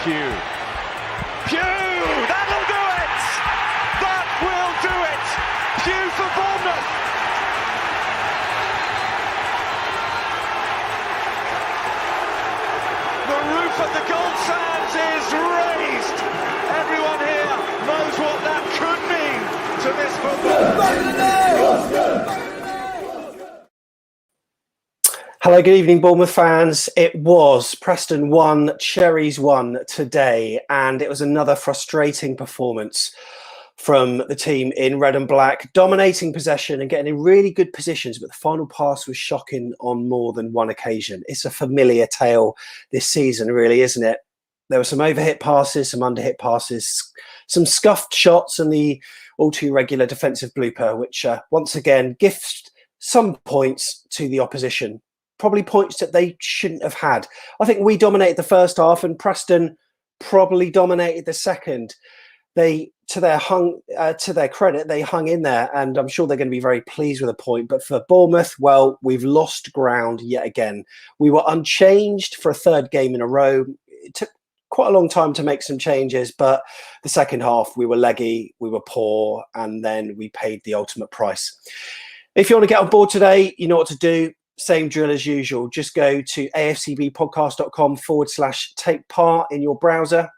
Pugh. That'll do it! That will do it! Pugh for Bournemouth! The roof of the Gold Sands is raised! Everyone here knows what that could mean to this football. Hello, good evening, Bournemouth fans. It was Preston 1, Cherries 1 today, and it was another frustrating performance from the team in red and black, dominating possession and getting in really good positions, but the final pass was shocking on more than one occasion. It's a familiar tale this season, really, isn't it? There were some overhit passes, some underhit passes, some scuffed shots, and the all too regular defensive blooper, which once again gifts some points to the opposition. Probably points that they shouldn't have had. I think we dominated the first half and Preston probably dominated the second. They, to their credit, they hung in there, and I'm sure they're going to be very pleased with a point. But for Bournemouth, well, we've lost ground yet again. We were unchanged for a third game in a row. It took quite a long time to make some changes, but the second half we were leggy, we were poor, and then we paid the ultimate price. If you want to get on board today, you know what to do. Same drill as usual. Just go to afcbpodcast.com/take part in your browser.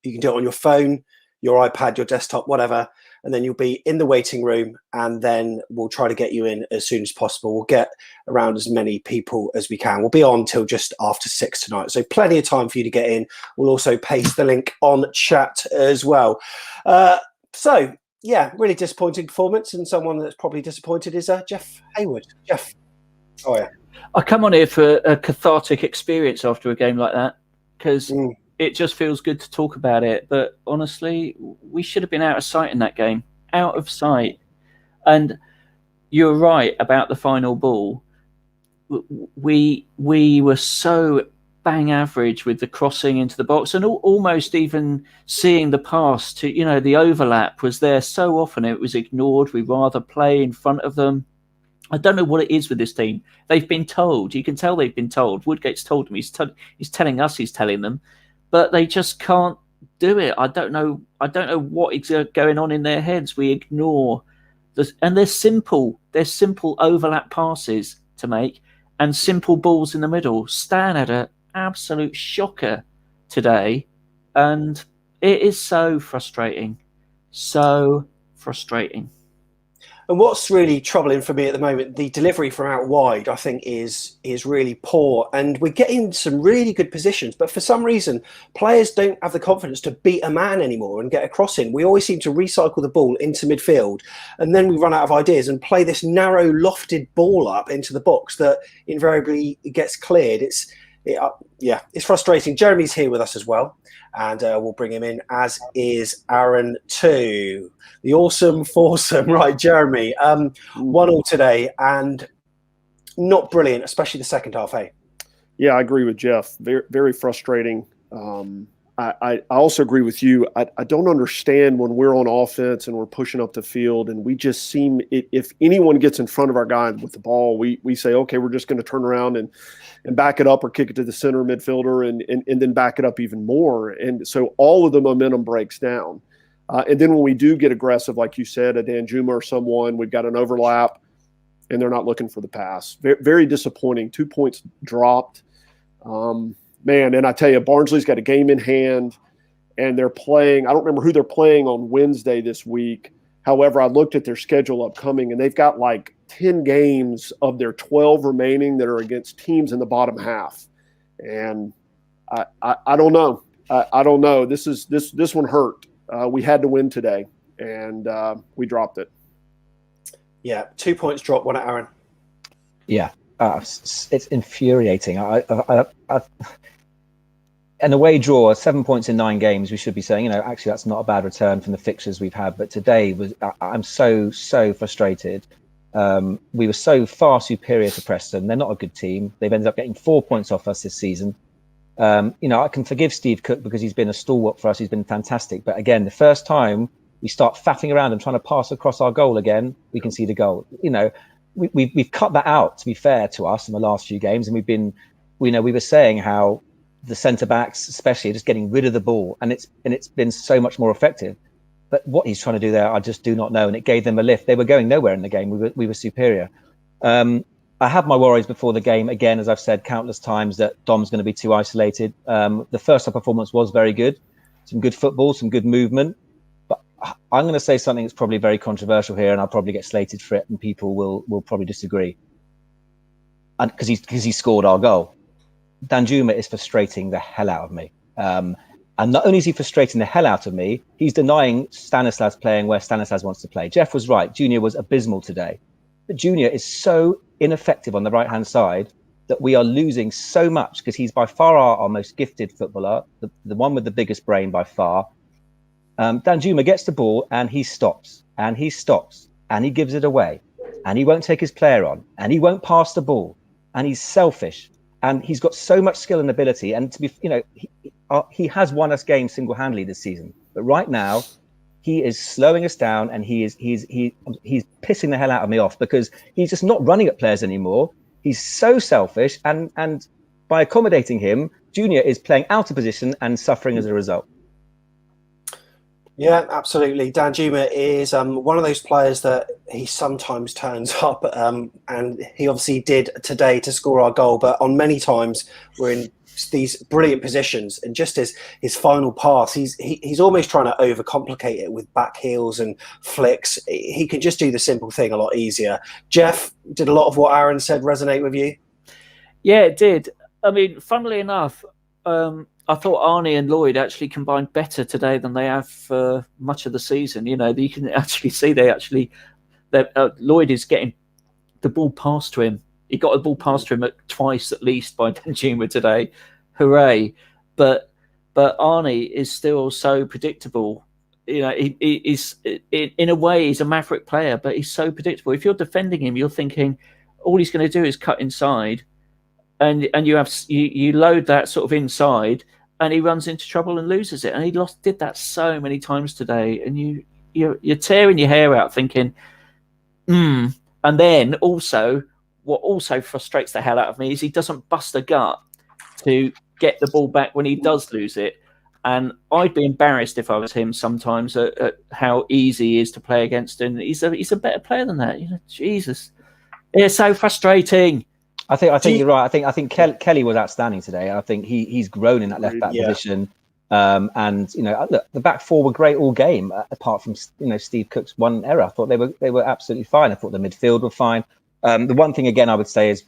You can do it on your phone, your iPad, your desktop, whatever. And then you'll be in the waiting room, and then we'll try to get you in as soon as possible. We'll get around as many people as we can. We'll be on till just after 6 tonight. So plenty of time for you to get in. We'll also paste the link on chat as well. So, yeah, really disappointing performance. And someone that's probably disappointed is Jeff Hayward. Jeff. Oh, yeah. I come on here for a cathartic experience after a game like that, because it just feels good to talk about it. But honestly, we should have been out of sight in that game. Out of sight. And you're right about the final ball. We were so bang average with the crossing into the box, and almost even seeing the pass to, the overlap was there so often it was ignored. We'd rather play in front of them. I don't know what it is with this team. They've been told. You can tell they've been told. Woodgate's told them. He's telling us. He's telling them, but they just can't do it. I don't know what is going on in their heads. We ignore this, and they're simple. They're simple overlap passes to make and simple balls in the middle. Stan had an absolute shocker today, and it is so frustrating. So frustrating. And what's really troubling for me at the moment, the delivery from out wide, I think, is really poor. And we're getting some really good positions. But for some reason, players don't have the confidence to beat a man anymore and get a cross in. We always seem to recycle the ball into midfield. And then we run out of ideas and play this narrow, lofted ball up into the box that invariably gets cleared. It's frustrating. Jeremy's here with us as well. And we'll bring him in, as is Aaron too. The awesome foursome. Right, Jeremy. 1-1 today, and not brilliant, especially the second half, eh? Yeah, I agree with Jeff. Very, very frustrating. I also agree with you. I don't understand when we're on offense and we're pushing up the field and we just seem, if anyone gets in front of our guy with the ball, we say, okay, we're just going to turn around and back it up or kick it to the center midfielder and then back it up even more. And so all of the momentum breaks down. And then when we do get aggressive, like you said, a Danjuma or someone, we've got an overlap and they're not looking for the pass. Very, very disappointing. 2 points dropped. Man, and I tell you, Barnsley's got a game in hand, and they're playing. I don't remember who they're playing on Wednesday this week. However, I looked at their schedule upcoming, and they've got like 10 games of their 12 remaining that are against teams in the bottom half. And I don't know. I don't know. This one hurt. We had to win today, and we dropped it. Yeah, 2 points dropped, one at Aaron. Yeah, it's infuriating. An away draw, 7 points in 9 games, we should be saying, actually that's not a bad return from the fixtures we've had. But today I'm so frustrated. We were so far superior to Preston. They're not a good team. They've ended up getting 4 points off us this season. I can forgive Steve Cook because he's been a stalwart for us. He's been fantastic. But again, the first time we start faffing around and trying to pass across our goal again, we can see the goal. We've cut that out, to be fair to us, in the last few games. And we were saying how the centre backs, especially, just getting rid of the ball, and it's been so much more effective. But what he's trying to do there, I just do not know. And it gave them a lift. They were going nowhere in the game. We were superior. I have my worries before the game, again, as I've said countless times, that Dom's going to be too isolated. The first half performance was very good. Some good football, some good movement. But I'm going to say something that's probably very controversial here, and I'll probably get slated for it, and people will probably disagree. And because he scored our goal. Danjuma is frustrating the hell out of me. And not only is he frustrating the hell out of me, he's denying Stanislas playing where Stanislas wants to play. Jeff was right. Junior was abysmal today. But Junior is so ineffective on the right-hand side that we are losing so much, because he's by far our most gifted footballer, the one with the biggest brain by far. Danjuma gets the ball and he stops and he gives it away, and he won't take his player on, and he won't pass the ball, and he's selfish, and he's got so much skill and ability. And to be, he has won us games single-handedly this season, but right now he is slowing us down, and he's pissing the hell out of me off, because he's just not running at players anymore. He's so selfish, and by accommodating him, Junior is playing out of position and suffering as a result. Yeah, absolutely. Danjuma is one of those players that he sometimes turns up, and he obviously did today to score our goal, but on many times we're in these brilliant positions, and just as his final pass, he's almost trying to overcomplicate it with back heels and flicks. He can just do the simple thing a lot easier. Jeff, did a lot of what Aaron said resonate with you? Yeah, it did. I mean, funnily enough, I thought Arnie and Lloyd actually combined better today than they have for much of the season. You can actually see that Lloyd is getting the ball passed to him. He got the ball passed to him twice at least by Danjuma today. Hooray. But Arnie is still so predictable. He's in a way, he's a maverick player, but he's so predictable. If you're defending him, you're thinking all he's going to do is cut inside, and you load that sort of inside, and he runs into trouble and loses it. And he did that so many times today. And you're tearing your hair out thinking, And then also, what also frustrates the hell out of me is he doesn't bust a gut to get the ball back when he does lose it. And I'd be embarrassed if I was him sometimes at how easy he is to play against. And he's a better player than that. Jesus, it's so frustrating. I think you're right. I think Kelly was outstanding today. I think he's grown in that left back position. And look, the back four were great all game, apart from Steve Cook's one error. I thought they were absolutely fine. I thought the midfield were fine. The one thing again I would say is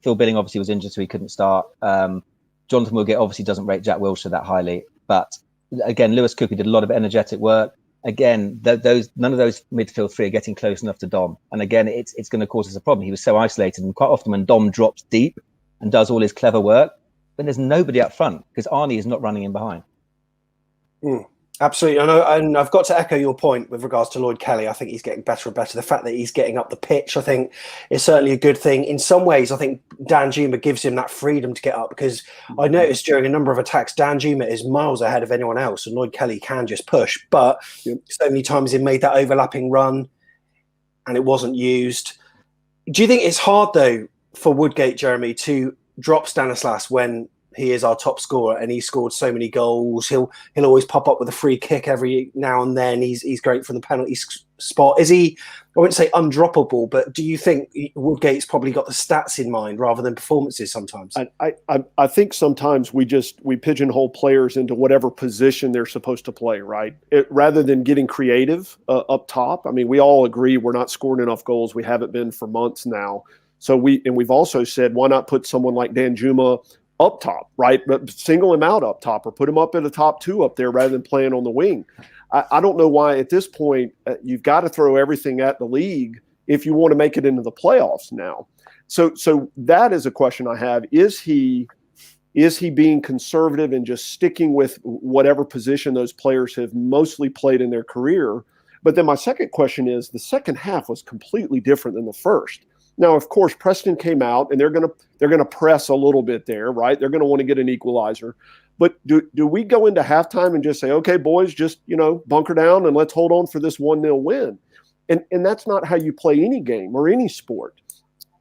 Phil Billing obviously was injured, so he couldn't start. Jonathan Woodgate obviously doesn't rate Jack Wilshere that highly, but again, Lewis Cooper did a lot of energetic work. Again, none of those midfield three are getting close enough to Dom, and again, it's going to cause us a problem. He was so isolated, and quite often when Dom drops deep and does all his clever work, then there's nobody up front because Arnie is not running in behind. Absolutely. And I've got to echo your point with regards to Lloyd Kelly. I think he's getting better and better. The fact that he's getting up the pitch, I think, is certainly a good thing. In some ways, I think Danjuma gives him that freedom to get up, because I noticed during a number of attacks, Danjuma is miles ahead of anyone else, and Lloyd Kelly can just push. But so many times he made that overlapping run and it wasn't used. Do you think it's hard, though, for Woodgate, Jeremy, to drop Stanislas when he is our top scorer and he scored so many goals? He'll always pop up with a free kick every now and then. He's great from the penalty spot. Is he, I wouldn't say undroppable, but do you think Woodgate's probably got the stats in mind rather than performances sometimes? I think sometimes we pigeonhole players into whatever position they're supposed to play, right? Rather than getting creative up top. I mean, we all agree we're not scoring enough goals. We haven't been for months now. So we've also said, why not put someone like Danjuma up top, right? But single him out up top, or put him up in the top two up there rather than playing on the wing. I don't know why at this point you've got to throw everything at the league if you want to make it into the playoffs now. So that is a question I have. Is he being conservative and just sticking with whatever position those players have mostly played in their career? But then my second question is, the second half was completely different than the first. Now, of course, Preston came out and they're gonna press a little bit there, right? They're gonna want to get an equalizer. But do we go into halftime and just say, okay, boys, just bunker down and let's hold on for this 1-0 win? And that's not how you play any game or any sport,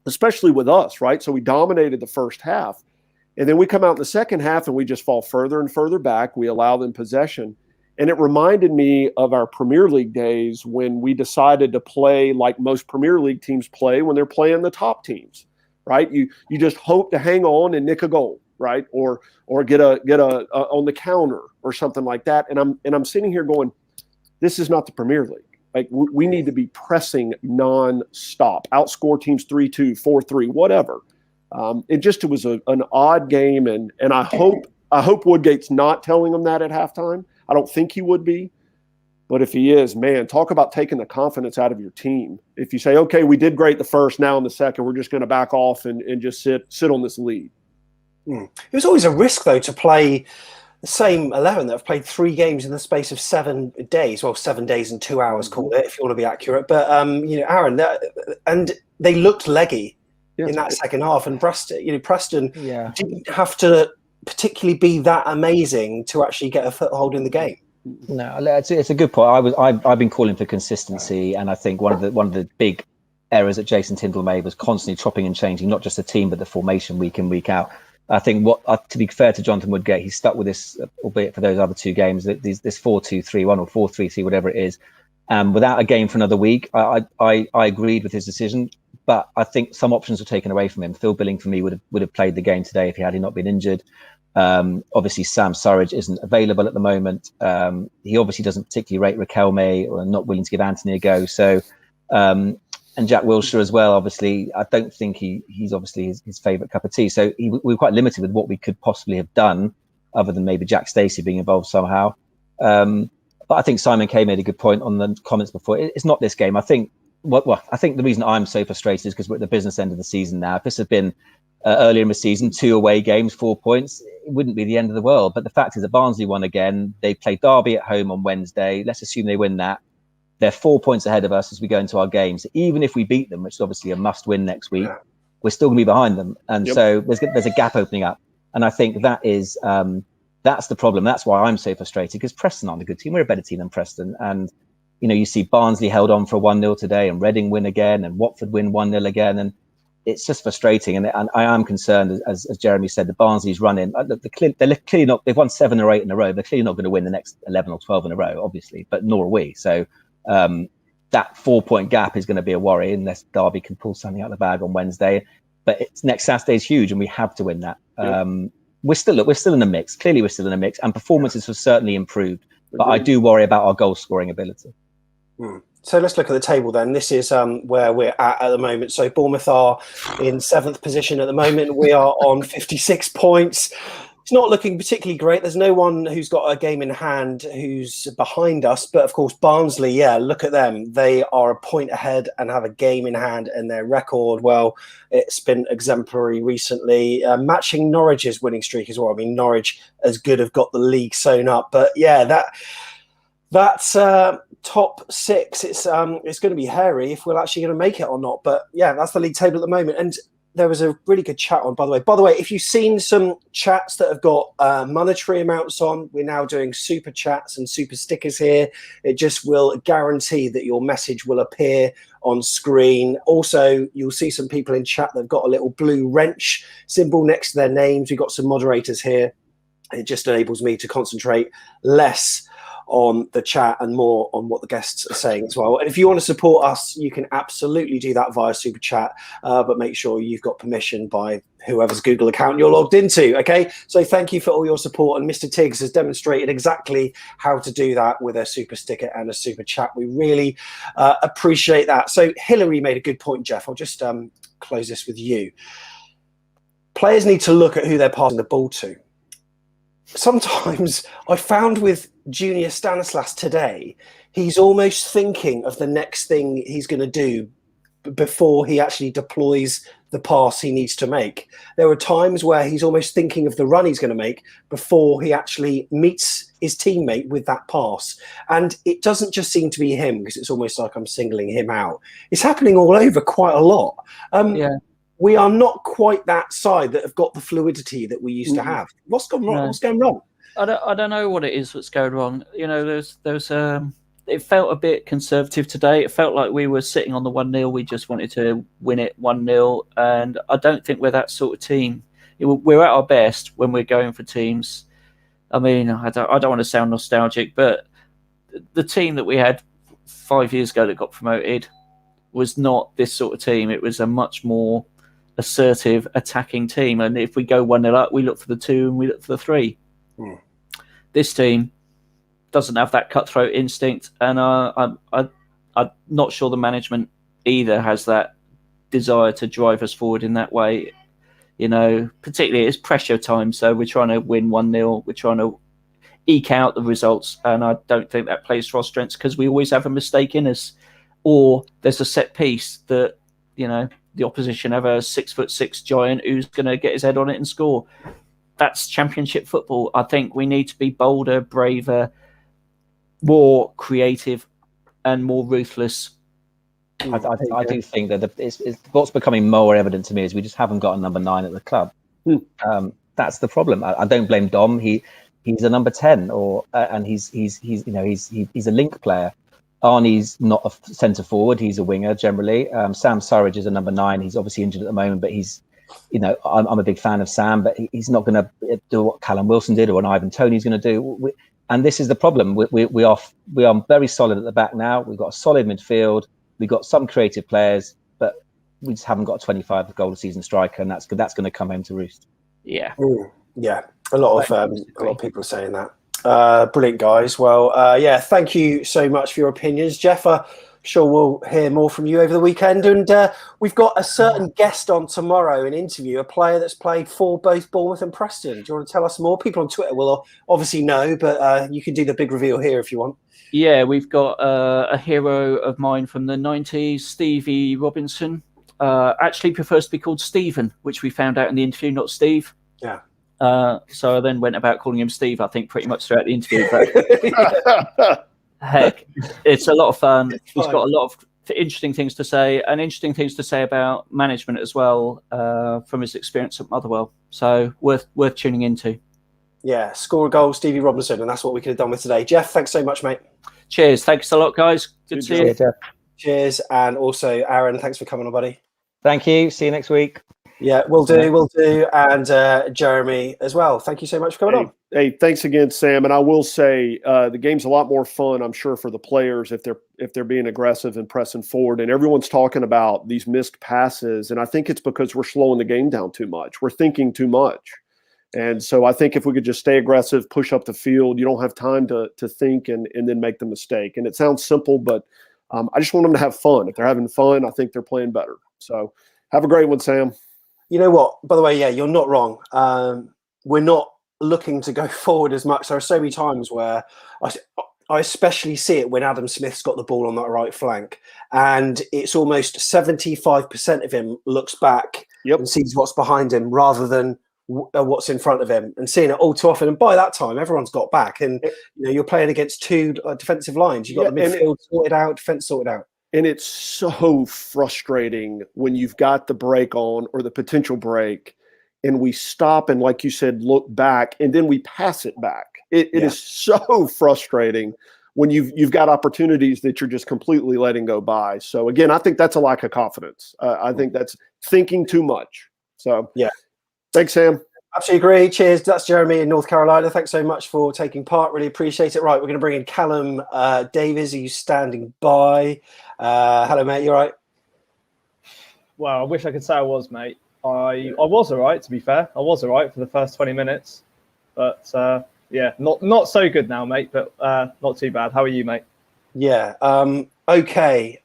especially with us, right? So we dominated the first half. And then we come out in the second half and we just fall further and further back. We allow them possession. And it reminded me of our Premier League days when we decided to play like most Premier League teams play when they're playing the top teams, right? You just hope to hang on and nick a goal, right? Or get a on the counter or something like that. And I'm sitting here going, this is not the Premier League. Like we need to be pressing non-stop, outscore teams 3-2, 4-3, whatever. It was an odd game, and I hope Woodgate's not telling them that at halftime. I don't think he would be, but if he is, man, talk about taking the confidence out of your team. If you say, okay, we did great the first, now in the second, we're just going to back off and just sit on this lead. It was always a risk, though, to play the same 11 that have played 3 games in the space of 7 days. Well, 7 days and 2 hours, call it, if you want to be accurate. But, Aaron, and they looked leggy in that second half. And Preston didn't have to particularly be that amazing to actually get a foothold in the game. No, it's a good point. I've been calling for consistency, and I think one of the big errors that Jason Tindall made was constantly chopping and changing, not just the team but the formation week in, week out. I think to be fair to Jonathan Woodgate, he's stuck with this, albeit for those other 2 games, this 4-2-3-1 or 4-3-3, whatever it is. Without a game for another week, I agreed with his decision, but I think some options were taken away from him. Phil Billing, for me, would have played the game today if he had not been injured. Obviously, Sam Surridge isn't available at the moment. He obviously doesn't particularly rate Raquelme, or not willing to give Anthony a go. So, and Jack Wilshere as well. Obviously, I don't think he's obviously his favourite cup of tea. So we were quite limited with what we could possibly have done, other than maybe Jack Stacey being involved somehow. But I think Simon Kay made a good point on the comments before. It's not this game. I think I think the reason I'm so frustrated is because we're at the business end of the season now. If this had been earlier in the season, 2 away games, 4 points, it wouldn't be the end of the world. But the fact is that Barnsley won again. They played Derby at home on Wednesday. Let's assume they win that. They're 4 points ahead of us as we go into our games. Even if we beat them, which is obviously a must-win next week, we're still going to be behind them. And so there's a gap opening up. And I think that is that's the problem. That's why I'm so frustrated, because Preston aren't a good team. We're a better team than Preston. And, you see Barnsley held on for 1-0 today, and Reading win again, and Watford win 1-0 again. And it's just frustrating. And I am concerned, as Jeremy said, the Barnsley's running. They're clearly not, they've won 7 or 8 in a row. They're clearly not going to win the next 11 or 12 in a row, obviously, but nor are we. So that 4-point gap is going to be a worry unless Derby can pull something out of the bag on Wednesday. But next Saturday's huge, and we have to win that. We're still in the mix. Clearly, we're still in the mix, and performances have certainly improved. But I do worry about our goal scoring ability. So let's look at the table then. This is where we're at the moment. So Bournemouth are in 7th position at the moment. We are on 56 points. It's not looking particularly great. There's no one who's got a game in hand who's behind us. But, of course, Barnsley, look at them. They are a point ahead and have a game in hand, and their record, well, it's been exemplary recently, matching Norwich's winning streak as well. I mean, Norwich as good have got the league sewn up. But, that's top 6. It's going to be hairy if we're actually going to make it or not. But, that's the league table at the moment. And there was a really good chat on, by the way, if you've seen some chats that have got monetary amounts on, we're now doing super chats and super stickers here. It just will guarantee that your message will appear on screen. Also, you'll see some people in chat that have got a little blue wrench symbol next to their names. We've got some moderators here. It just enables me to concentrate less on the chat and more on what the guests are saying as well. And if you want to support us, you can absolutely do that via Super Chat, but make sure you've got permission by whoever's Google account you're logged into, okay? So thank you for all your support, and Mr. Tiggs has demonstrated exactly how to do that with a super sticker and a super chat. We really appreciate that. So Hillary made a good point, Jeff. I'll just close this with you. Players need to look at who they're passing the ball to. Sometimes I found with Junior Stanislas today, he's almost thinking of the next thing he's going to do before he actually deploys the pass he needs to make. There are times where he's almost thinking of the run he's going to make before he actually meets his teammate with that pass. And it doesn't just seem to be him, because it's almost like I'm singling him out. It's happening all over quite a lot. We are not quite that side that have got the fluidity that we used to have. What's gone wrong? No. What's going wrong? I don't know what it is that's going wrong. There's it felt a bit conservative today. It felt like we were sitting on the 1-0. We just wanted to win it 1-0. And I don't think we're that sort of team. we're at our best when we're going for teams. I mean, I don't want to sound nostalgic, but the team that we had 5 years ago that got promoted was not this sort of team. It was a much more assertive, attacking team. And if we go 1-0 up, we look for the 2 and we look for the 3. This team doesn't have that cutthroat instinct, and I'm not sure the management either has that desire to drive us forward in that way. You know, particularly it's pressure time, so we're trying to win 1-0. We're trying to eke out the results, and I don't think that plays to our strengths because we always have a mistake in us, or there's a set piece that, you know, the opposition have a 6'6" giant who's going to get his head on it and score. That's Championship football. I think we need to be bolder, braver, more creative, and more ruthless. I do think that it's what's becoming more evident to me is we just haven't got a number 9 at the club. That's the problem. I don't blame Dom. He's a number 10, and he's a link player. Arnie's not a centre forward. He's a winger generally. Sam Surridge is a number 9. He's obviously injured at the moment, but he's, you know, I'm a big fan of Sam, but he's not going to do what Callum Wilson did or what Ivan Toney's going to do. And this is the problem. We are very solid at the back now. We've got a solid midfield. We've got some creative players, but we just haven't got a 25 goal a season striker, and that's going to come home to roost. Yeah. Yeah. A lot of people are saying that. Brilliant, guys. Well, thank you so much for your opinions. Jeff, sure we'll hear more from you over the weekend. And we've got a certain guest on tomorrow, an interview, a player that's played for both Bournemouth and Preston. Do you want to tell us more? People on Twitter will obviously know, but you can do the big reveal here if you want. Yeah, we've got a hero of mine from the 90s, Stevie Robinson. Actually prefers to be called Stephen, which we found out in the interview, not Steve. Yeah. So I then went about calling him Steve, I think, pretty much throughout the interview. But heck, it's a lot of fun. He's got a lot of interesting things to say, and interesting things to say about management as well, from his experience at Motherwell. So worth tuning into. Yeah, score a goal, Stevie Robinson, and that's what we could have done with today. Jeff, thanks so much, mate. Cheers. Thanks a lot, guys. Good to see you. Jeff. Cheers. And also, Aaron, thanks for coming on, buddy. Thank you. See you next week. Yeah, we'll do. And Jeremy as well. Thank you so much for coming on. Hey, thanks again, Sam. And I will say the game's a lot more fun, I'm sure, for the players if they're being aggressive and pressing forward. And everyone's talking about these missed passes, and I think it's because we're slowing the game down too much. We're thinking too much. And so I think if we could just stay aggressive, push up the field, you don't have time to think and then make the mistake. And it sounds simple, but I just want them to have fun. If they're having fun, I think they're playing better. So have a great one, Sam. You know what? By the way, yeah, you're not wrong. We're not looking to go forward as much. There are so many times where I especially see it when Adam Smith's got the ball on that right flank, and it's almost 75% of him looks back and sees what's behind him rather than what's in front of him, and seeing it all too often. And by that time, everyone's got back, and you're playing against two defensive lines. You've got the midfield sorted out, defense sorted out. And it's so frustrating when you've got the break on or the potential break, and we stop and, like you said, look back, and then we pass it back. It is so frustrating when you've got opportunities that you're just completely letting go by. So again, I think that's a lack of confidence. I think that's thinking too much. So yeah. Thanks, Sam. Absolutely agree. Cheers. That's Jeremy in North Carolina. Thanks so much for taking part. Really appreciate it. Right, we're going to bring in Callum Davies, who's standing by. Hello, mate. You all right? Well, I wish I could say I was, mate. I was all right, to be fair. I was all right for the first 20 minutes. But, not so good now, mate, but not too bad. How are you, mate? Yeah. Okay.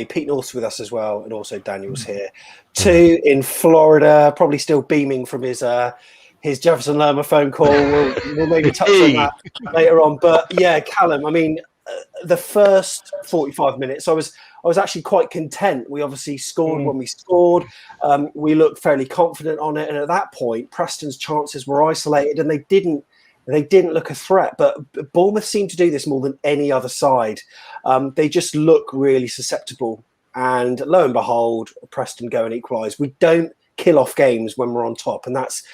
Pete North's with us as well, and also Daniel's here. 2 in Florida, probably still beaming from his Jefferson Lerma phone call. We'll maybe touch on that later on. But yeah, Callum, I mean, the first 45 minutes, I was actually quite content. We obviously scored when we scored. We looked fairly confident on it, and at that point, Preston's chances were isolated, and they didn't look a threat. But Bournemouth seemed to do this more than any other side. They just look really susceptible. And lo and behold, Preston go and equalise. We don't kill off games when we're on top, and that's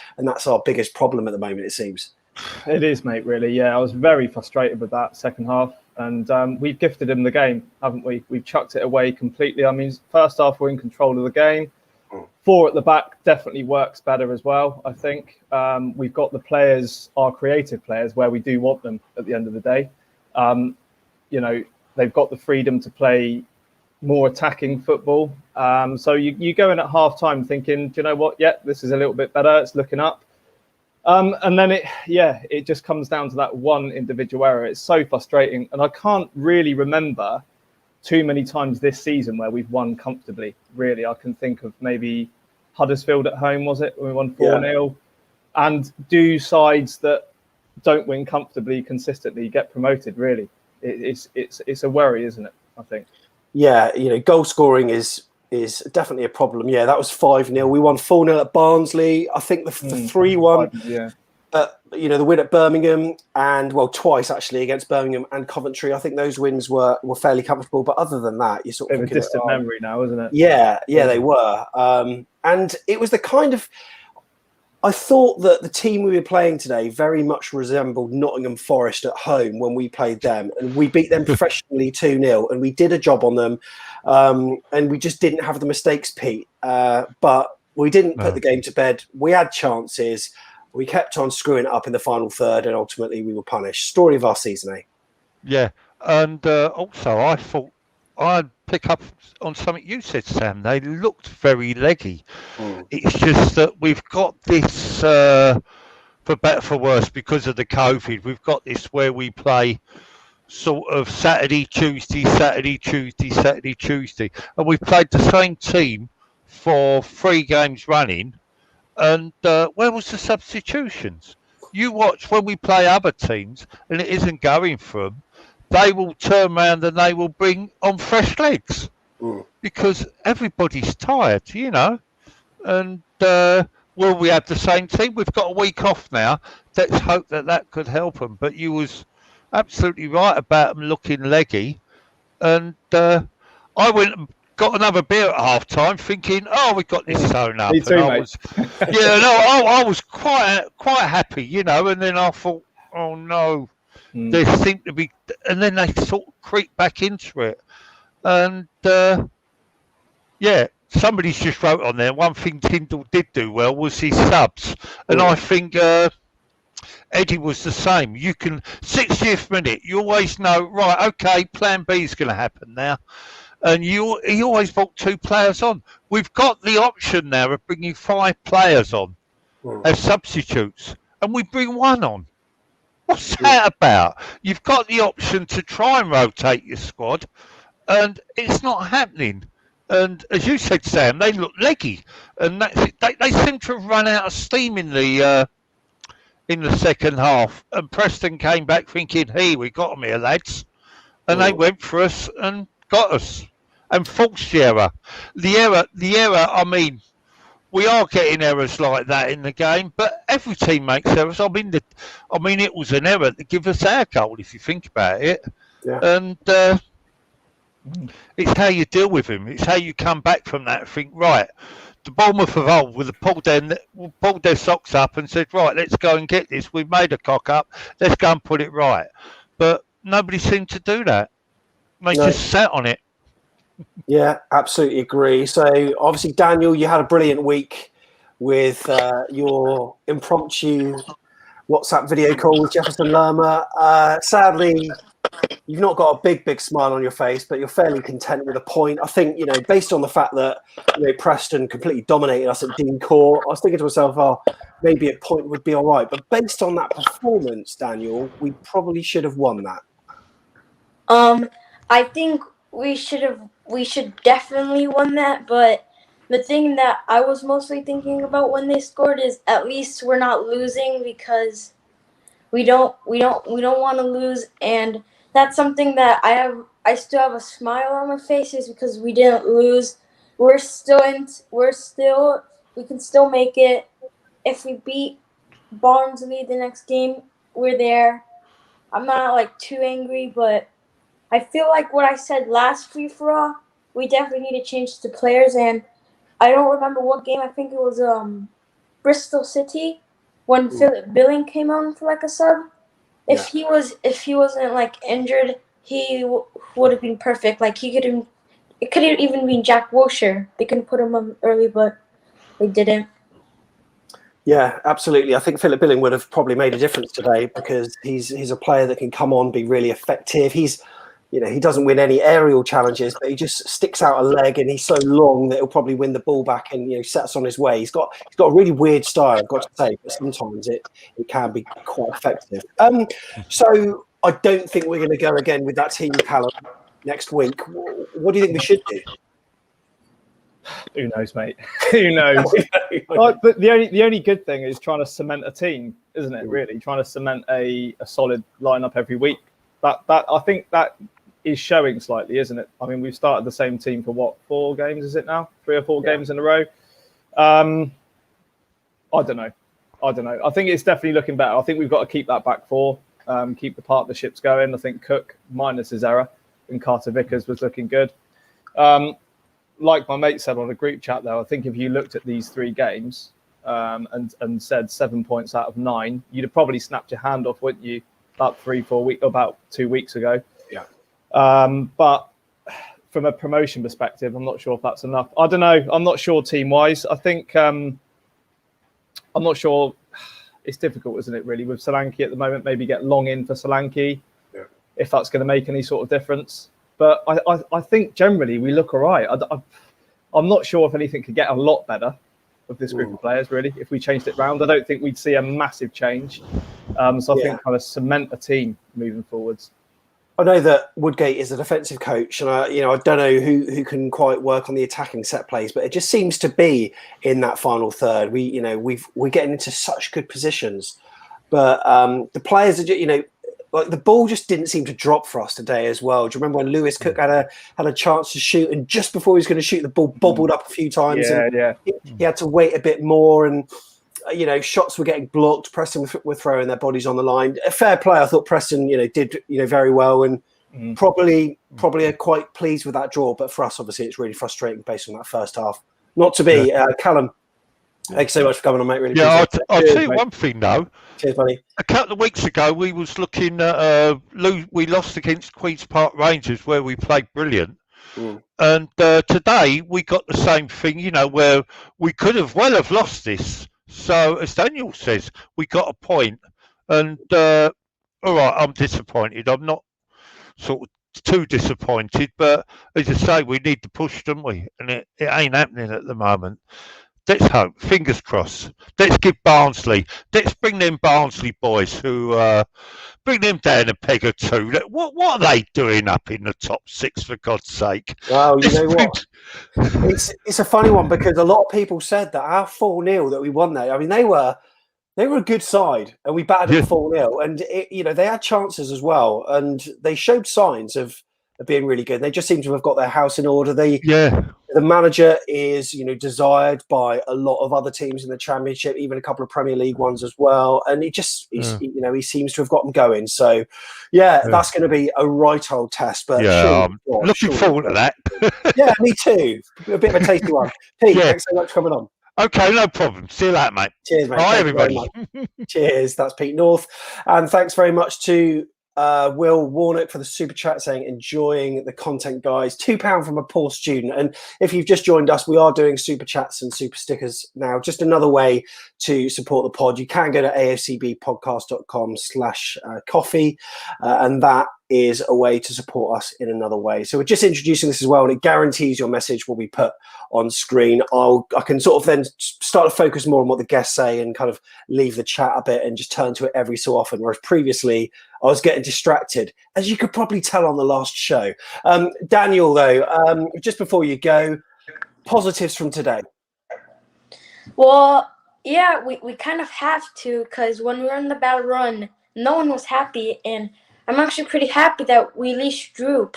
our biggest problem at the moment, it seems. It is, mate, really. Yeah, I was very frustrated with that second half. And we've gifted him the game, haven't we? We've chucked it away completely. I mean, first half, we're in control of the game. 4 at the back definitely works better as well, I think. We've got the players, our creative players, where we do want them at the end of the day. They've got the freedom to play more attacking football. So you go in at half-time thinking, do you know what? Yeah, this is a little bit better. It's looking up. And then it just comes down to that one individual error. It's so frustrating. And I can't really remember too many times this season where we've won comfortably, really. I can think of maybe Huddersfield at home, was it? When we won 4-0. And do sides that don't win comfortably consistently get promoted, really? It's a worry, isn't it, I think? Yeah, goal scoring is definitely a problem. Yeah, that was 5-0. We won 4-0 at Barnsley. I think the 3-1. Yeah. The win at Birmingham and, twice actually against Birmingham and Coventry. I think those wins were fairly comfortable. But other than that, you're sort of a distant memory now, isn't it? Yeah, they were. And it was the kind of... I thought that the team we were playing today very much resembled Nottingham Forest at home when we played them. And we beat them professionally 2-0. And we did a job on them. And we just didn't have the mistakes, Pete. But we didn't put the game to bed. We had chances. We kept on screwing it up in the final third. And ultimately, we were punished. Story of our season, eh? Yeah. And also, I thought I'd pick up on something you said, Sam. They looked very leggy. It's just that we've got this, for better for worse, because of the COVID, we've got this where we play sort of Saturday, Tuesday. And we've played the same team for 3 games running. And where was the substitutions? You watch when we play other teams and it isn't going for them, they will turn around and they will bring on fresh legs because everybody's tired, And will we have the same team? We've got a week off now. Let's hope that could help them. But you was absolutely right about them looking leggy. And I went and got another beer at half time thinking, we've got this sewn up. Me too, mate. I was quite happy, And then I thought, oh no. There seemed to be, and then they sort of creep back into it. And somebody's just wrote on there. One thing Tyndall did do well was his subs, and I think Eddie was the same. You can 60th minute, you always know, right? Okay, Plan B is going to happen now, and he always brought 2 players on. We've got the option now of bringing 5 players on as substitutes, and we bring 1 on. What's that about? You've got the option to try and rotate your squad, and it's not happening. And as you said, Sam, they look leggy, and they seem to have run out of steam in the second half. And Preston came back thinking, "Hey, we got them here, lads," and they went for us and got us and forced the error. The error. I mean, we are getting errors like that in the game, but every team makes errors. I mean, it was an error to give us our goal, if you think about it. Yeah. And it's how you deal with him. It's how you come back from that and think, right, the Bournemouth of old would have pulled their socks up and said, right, let's go and get this. We've made a cock up. Let's go and put it right. But nobody seemed to do that. They just sat on it. Yeah, absolutely agree. So obviously, Daniel, you had a brilliant week with your impromptu WhatsApp video call with Jefferson Lerma. Sadly, you've not got a big smile on your face, but you're fairly content with a point. I think, based on the fact that Preston completely dominated us at Dean Court, I was thinking to myself, maybe a point would be all right. But based on that performance, Daniel, we probably should have won that. I think we should definitely won that, but the thing that I was mostly thinking about when they scored is at least we're not losing, because we don't want to lose, and that's something that I still have a smile on my face, is because we didn't lose. We can still make it. If we beat Barnsley the next game, we're there. I'm not too angry, but I feel like what I said last free-for-all, we definitely need to change the players. And I don't remember what game. I think it was Bristol City when Philip Billing came on for a sub. If he wasn't injured, he would have been perfect. He could have it could have even been Jack Wilshere. They couldn't put him on early, but they didn't. Yeah, absolutely. I think Philip Billing would have probably made a difference today because he's a player that can come on, be really effective. He doesn't win any aerial challenges, but he just sticks out a leg and he's so long that he'll probably win the ball back and set us on his way. He's got a really weird style, I've got to say, but sometimes it can be quite effective. So I don't think we're going to go again with that team, Callum, next week. What do you think we should do? Who knows, mate? Who knows? But the only good thing is trying to cement a team, isn't it? Really, trying to cement a solid lineup every week. That I think that is showing slightly, isn't it? I mean, we've started the same team for what, 4 games? Is it now 3 or 4 games in a row? I don't know. I think it's definitely looking better. I think we've got to keep that back 4, keep the partnerships going. I think Cook, minus his error, and Carter Vickers was looking good. Like my mate said on a group chat, though, I think if you looked at these 3 games and said 7 points out of 9, you'd have probably snapped your hand off, wouldn't you? About 2 weeks ago. Yeah. But from a promotion perspective, I'm not sure if that's enough. I don't know. I'm not sure team-wise. I think I'm not sure. It's difficult, isn't it, really, with Solanke at the moment? Maybe get Long in for Solanke, if that's going to make any sort of difference. But I think generally we look all right. I'm not sure if anything could get a lot better with this group of players, really, if we changed it round. I don't think we'd see a massive change. So I think kind of cement a team moving forwards. I know that Woodgate is a defensive coach, and I don't know who can quite work on the attacking set plays, but it just seems to be in that final third. We're getting into such good positions, but the players are like the ball just didn't seem to drop for us today as well. Do you remember when Lewis Cook had a chance to shoot, and just before he was going to shoot, the ball bobbled up a few times? He had to wait a bit more, and shots were getting blocked. Preston were throwing their bodies on the line. A fair play. I thought Preston, did very well, and probably are quite pleased with that draw. But for us, obviously, it's really frustrating based on that first half. Not to be. Callum, thanks so much for coming on, mate. Really I'll Cheers, tell you mate. one thing though. Cheers, buddy. A couple of weeks ago, we was looking at we lost against Queen's Park Rangers, where we played brilliant. And today we got the same thing, where we could have lost this. So as Daniel says, we got a point, and all right, I'm disappointed. I'm not sort of too disappointed, but as I say, we need to push, don't we? And it ain't happening at the moment. Let's hope. Fingers crossed. Let's give Barnsley. Let's bring them Barnsley boys who bring them down a peg or 2. What are they doing up in the top 6, for God's sake? Well, you know what? It's a funny one because a lot of people said that our 4-0 that we won there. I mean, they were a good side, and we battered them 4-0, and they had chances as well, and they showed signs of being really good. They just seem to have got their house in order. The manager is, desired by a lot of other teams in the Championship, even a couple of Premier League ones as well. And he seems to have got them going. So, that's going to be a right old test. But looking forward to that. Yeah, me too. A bit of a tasty one. Pete, thanks so much for coming on. Okay, no problem. See you later, mate. Cheers, mate. Bye, everybody. Cheers. That's Pete North. And thanks very much to Will Warnock for the super chat saying enjoying the content, guys. £2 from a poor student. And if you've just joined us, we are doing super chats and super stickers now. Just another way to support the pod. You can go to afcbpodcast.com/coffee, and that is a way to support us in another way. So we're just introducing this as well, and it guarantees your message will be put on screen. I can sort of then start to focus more on what the guests say and kind of leave the chat a bit and just turn to it every so often, whereas previously I was getting distracted, as you could probably tell on the last show. Daniel, though, just before you go, positives from today. Well, yeah, we kind of have to, because when we were in the bad run, no one was happy, and I'm actually pretty happy that we at least drew.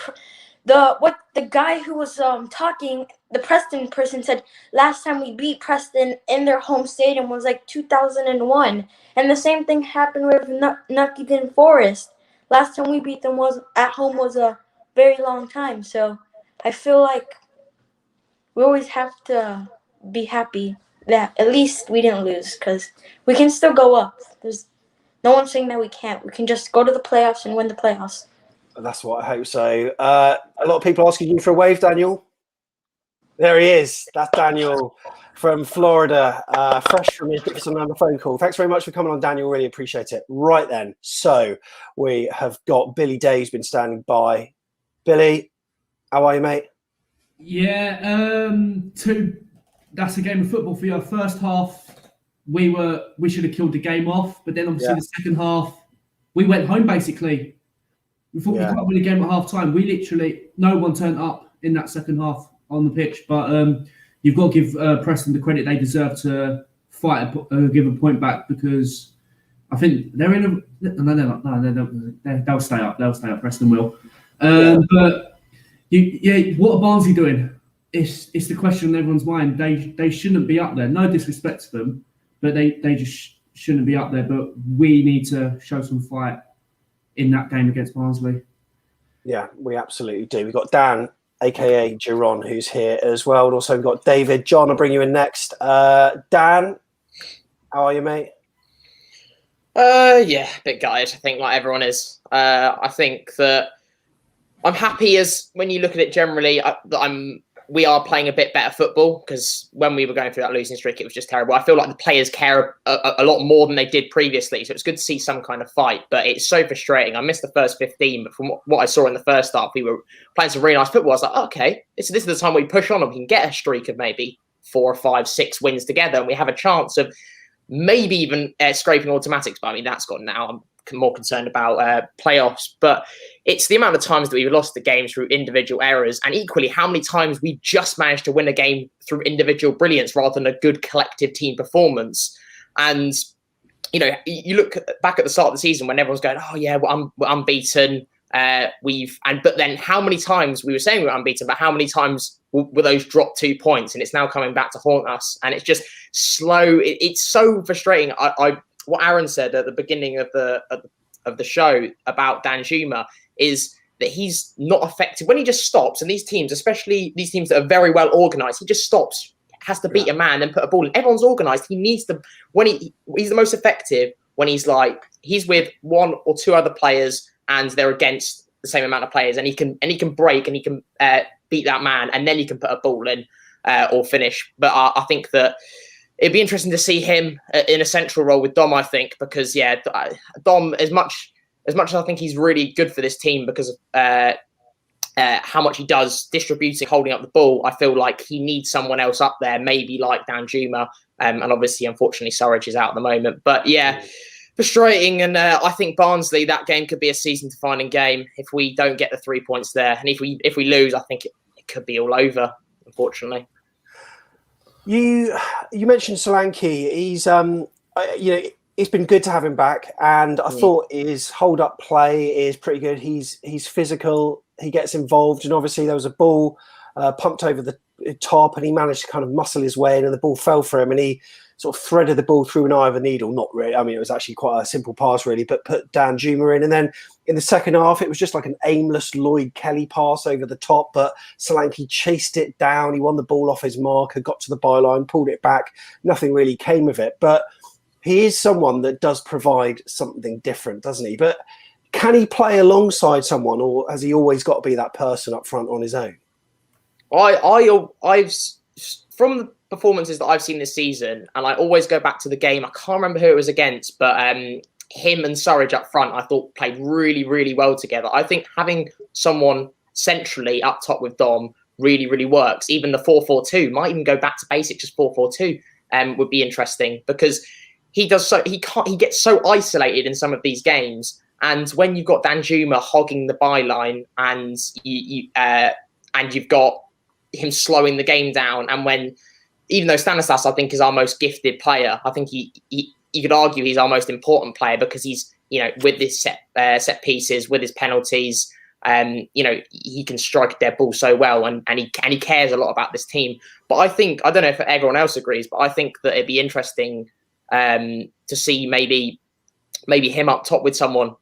The guy who was talking, the Preston person, said last time we beat Preston in their home stadium was like 2001, and the same thing happened with Nuckington Forest. Last time we beat them was at home was a very long time. So I feel like we always have to be happy that at least we didn't lose, because we can still go up. There's no one saying that we can't. We can just go to the playoffs and win the playoffs. That's what I hope so. A lot of people asking you for a wave, Daniel. There he is. That's Daniel from Florida, fresh from his Dickerson on the phone call. Thanks very much for coming on, Daniel. Really appreciate it. Right then, so we have got Billy Day, who's been standing by. Billy, how are you, mate? Yeah, that's a game of football for you. First half, we should have killed the game off, but then obviously the second half, we went home basically. We thought we can't win a game at half time. We literally, no one turned up in that second half on the pitch, but you've got to give Preston the credit they deserve to fight, give a point back, because I think they're in a. No, they'll stay up. They'll stay up. Preston will. But what are Barnsley doing? It's the question on everyone's mind. They shouldn't be up there. No disrespect to them, but they just shouldn't be up there. But we need to show some fight in that game against Barnsley. Yeah, we absolutely do. We've got Dan, aka Giron, who's here as well. And also we've got David. John, I'll bring you in next. Dan, how are you, mate? Yeah, a bit gutted. I think like everyone is. I think that I'm happy as when you look at it generally that we are playing a bit better football, because when we were going through that losing streak, it was just terrible. I feel like the players care a lot more than they did previously. So it's good to see some kind of fight, but it's so frustrating. I missed the first 15, but from what I saw in the first half, we were playing some really nice football. I was like, okay, this is the time we push on and we can get a streak of maybe 4 or 5, 6 wins together, and we have a chance of maybe even scraping automatics. But I mean, that's gone now. I'm more concerned about playoffs, but it's the amount of times that we've lost the games through individual errors, and equally how many times we just managed to win a game through individual brilliance rather than a good collective team performance. And you look back at the start of the season when everyone's going, oh yeah, we're unbeaten, but then how many times we were saying we were unbeaten, but how many times were those dropped 2 points, and it's now coming back to haunt us, and it's just slow. It's so frustrating. What Aaron said at the beginning of the show about Dan Juma is that he's not effective when he just stops. And these teams, especially these teams that are very well organised, he just stops, has to beat a man and put a ball in. Everyone's organised. He needs to, he's the most effective when he's with 1 or 2 other players and they're against the same amount of players, and he can break and he can beat that man, and then he can put a ball in or finish. But I think that it'd be interesting to see him in a central role with Dom, I think, because, Dom, as much as I think he's really good for this team because of how much he does distributing, holding up the ball, I feel like he needs someone else up there, maybe like Dan Juma. And obviously, unfortunately, Surridge is out at the moment. But, frustrating. And I think Barnsley, that game could be a season-defining game if we don't get the 3 points there. And if we lose, I think it could be all over, unfortunately. You mentioned Solanke. He's it's been good to have him back, and I thought his hold-up play is pretty good. He's physical. He gets involved, and obviously there was a ball pumped over the top, and he managed to kind of muscle his way in, and the ball fell for him, and he sort of threaded the ball through an eye of a needle. Not really. I mean, it was actually quite a simple pass, really, but put Dan Juma in, and then in the second half, it was just like an aimless Lloyd Kelly pass over the top, but Solanke chased it down. He won the ball off his marker, got to the byline, pulled it back. Nothing really came of it, but he is someone that does provide something different, doesn't he? But can he play alongside someone, or has he always got to be that person up front on his own? I've from the performances that I've seen this season, and I always go back to the game. I can't remember who it was against, but him and Surridge up front, I thought played really, really well together. I think having someone centrally up top with Dom really, really works. Even the 4-4-2 might even go back to basic, just 4-4-2 would be interesting, because he gets so isolated in some of these games. And when you've got Dan Juma hogging the byline, and you've got him slowing the game down, and even though Stanislas, I think, is our most gifted player, I think you could argue he's our most important player, because he's, with his set pieces, with his penalties, he can strike a dead ball so well, and he cares a lot about this team. But I don't know if everyone else agrees, but I think that it'd be interesting to see maybe him up top with someone,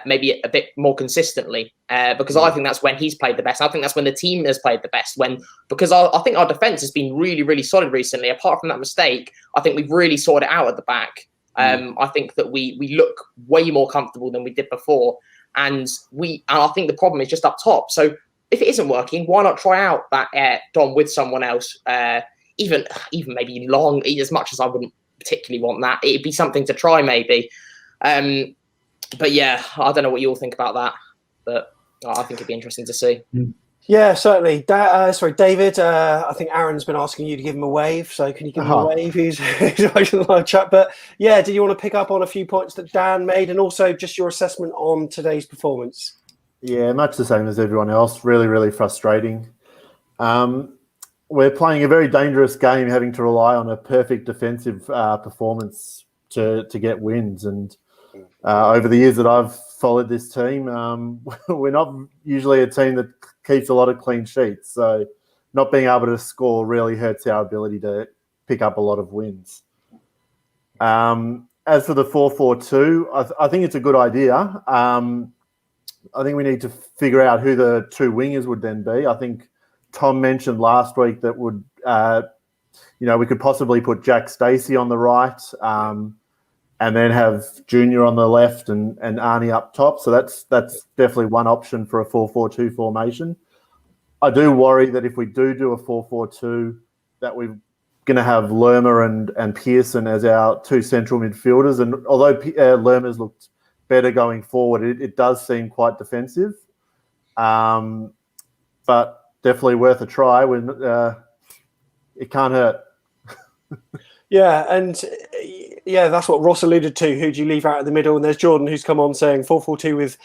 maybe a bit more consistently, because I think that's when he's played the best. I think that's when the team has played the best. Because I think our defence has been really, really solid recently. Apart from that mistake, I think we've really sorted it out at the back. I think that we look way more comfortable than we did before, and I think the problem is just up top. So if it isn't working, why not try out that Dom with someone else? Even maybe Long, as much as I wouldn't particularly want that, it'd be something to try maybe. But yeah, I don't know what you all think about that, but I think it'd be interesting to see. Yeah, certainly. Sorry, David. I think Aaron's been asking you to give him a wave. So can you give him a wave? Who's watching the live chat? But yeah, did you want to pick up on a few points that Dan made, and also just your assessment on today's performance? Yeah, much the same as everyone else. Really, really frustrating. We're playing a very dangerous game, having to rely on a perfect defensive performance to get wins. And over the years that I've followed this team, we're not usually a team that keeps a lot of clean sheets. So not being able to score really hurts our ability to pick up a lot of wins. As for the 4-4-2, I think it's a good idea. I think we need to figure out who the two wingers would then be. I think Tom mentioned last week that we could possibly put Jack Stacey on the right, and then have Junior on the left and Arnie up top. So that's definitely one option for a 4-4-2 formation. I do worry that if we do a 4-4-2, that we're going to have Lerma and Pearson as our two central midfielders. And although Lerma's looked better going forward, it does seem quite defensive. But definitely worth a try. When it can't hurt. Yeah, and that's what Ross alluded to. Who do you leave out in the middle? And there's Jordan who's come on saying 4-4-2 with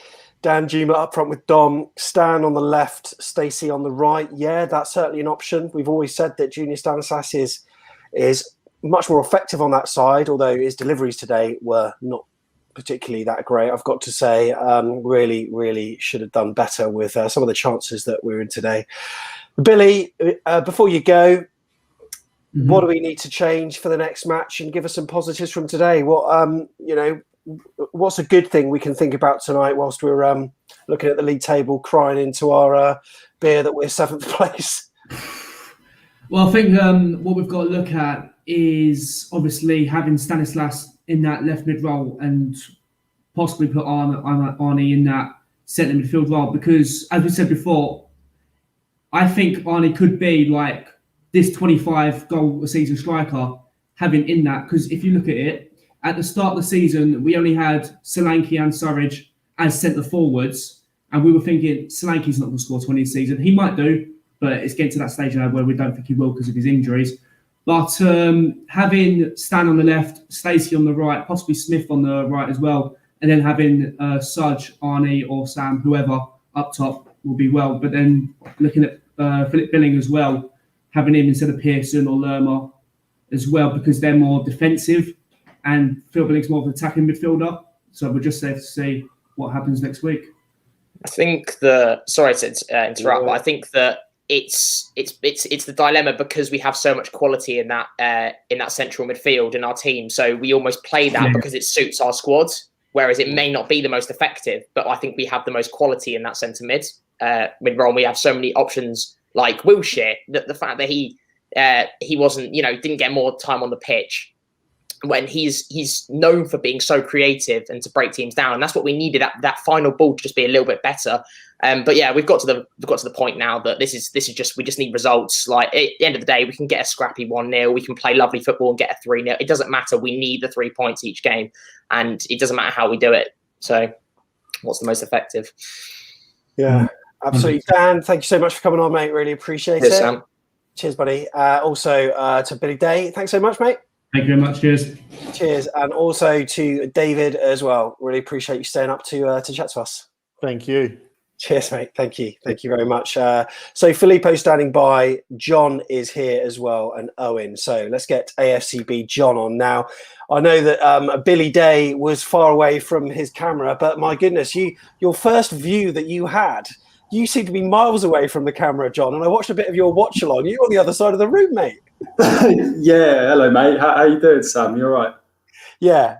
Dan Juma up front with Dom, Stan on the left, Stacey on the right. Yeah, that's certainly an option. We've always said that Junior Stanislas is much more effective on that side, although his deliveries today were not particularly that great. I've got to say, really, really should have done better with some of the chances that we're in today. Billy, before you go, what do we need to change for the next match, and give us some positives from today? What's a good thing we can think about tonight whilst we're looking at the league table, crying into our beer that we're 7th place? Well, I think what we've got to look at is obviously having Stanislas in that left mid role and possibly put Arnie in that centre midfield role, because as we said before, I think Arnie could be like this 25 goal a season striker, having in that, because if you look at it, at the start of the season, we only had Solanke and Surridge as centre forwards, and we were thinking Solanke's not going to score 20 this season. He might do, but it's getting to that stage now where we don't think he will because of his injuries. But having Stan on the left, Stacey on the right, possibly Smith on the right as well, and then having Sudge, Arnie or Sam, whoever, up top will be well. But then looking at Philip Billing as well, having him instead of Pearson or Lerma as well, because they're more defensive and Phil Billing's more of an attacking midfielder. So we're just there to see what happens next week. I think sorry to interrupt, but I think that it's the dilemma, because we have so much quality in that central midfield in our team. So we almost play that because it suits our squad, whereas it may not be the most effective. But I think we have the most quality in that centre mid role. We have so many options. Like Wilshere, the fact that he wasn't, didn't get more time on the pitch, when he's known for being so creative and to break teams down, and that's what we needed. That final ball to just be a little bit better. But yeah, we've got to the point now that this is just we just need results. Like at the end of the day, we can get a scrappy 1-0, we can play lovely football and get a 3-0. It doesn't matter. We need the 3 points each game, and it doesn't matter how we do it. So, what's the most effective? Yeah. Absolutely. Dan, thank you so much for coming on, mate. Really appreciate it. Sam. Cheers, buddy. Also to Billy Day, thanks so much, mate. Thank you very much. Cheers. Cheers. And also to David as well. Really appreciate you staying up to chat to us. Thank you. Cheers, mate. Thank you. Thank you very much. So Filippo standing by. John is here as well, and Owen. So let's get AFCB John on now. I know that Billy Day was far away from his camera, but my goodness, your first view that you had, you seem to be miles away from the camera, John, and I watched a bit of your watch along. You're on the other side of the room, mate. Yeah, hello, mate. How you doing, Sam? You all right? Yeah,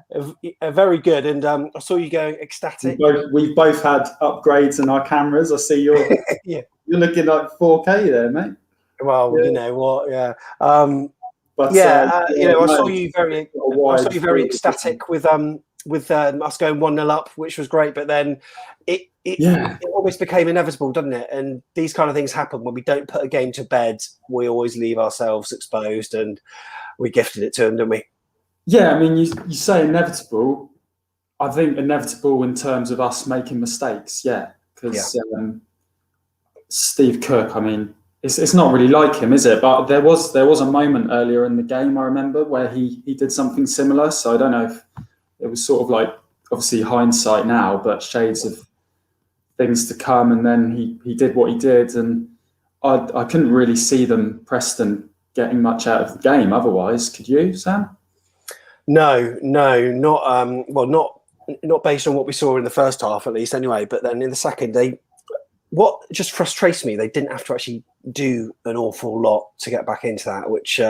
very good. And I saw you going ecstatic. We've both had upgrades in our cameras. I see you're you're looking like 4K there, mate. Well, you know what? Yeah. I saw you very ecstatic with with us going 1-0 up, which was great. But then it almost became inevitable, doesn't it? And these kind of things happen when we don't put a game to bed. We always leave ourselves exposed, and we gifted it to them, didn't we? Yeah, I mean, you say inevitable. I think inevitable in terms of us making mistakes. Yeah, because Steve Cook, I mean, it's not really like him, is it? But there was a moment earlier in the game, I remember, where he did something similar. So I don't know if it was sort of like, obviously hindsight now, but shades of things to come. And then he did what he did, and I couldn't really see them, Preston, getting much out of the game. Otherwise, could you, Sam? No, not not based on what we saw in the first half, at least, anyway. But then in the second, what just frustrates me, they didn't have to actually do an awful lot to get back into that, which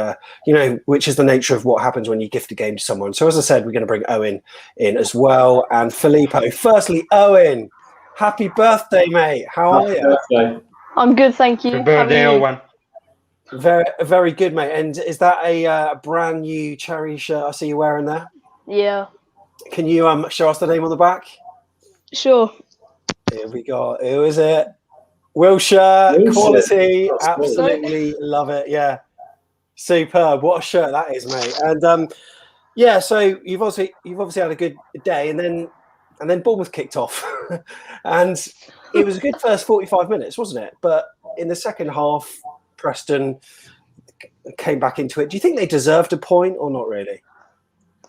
which is the nature of what happens when you gift a game to someone. So as I said, we're going to bring Owen in as well, and Filippo. Firstly, Owen, happy birthday, mate. How are you? I'm good, thank you. Happy birthday, Owen. Very, very good, mate. And is that a brand new Cherry shirt I see you wearing there? Yeah. Can you show us the name on the back? Sure. Here we go. Who is it? Wilshire. Quality. Absolutely love it. Yeah. Superb. What a shirt that is, mate. And so you've obviously had a good day, and then Bournemouth kicked off. And it was a good first 45 minutes, wasn't it? But in the second half, Preston came back into it. Do you think they deserved a point or not really?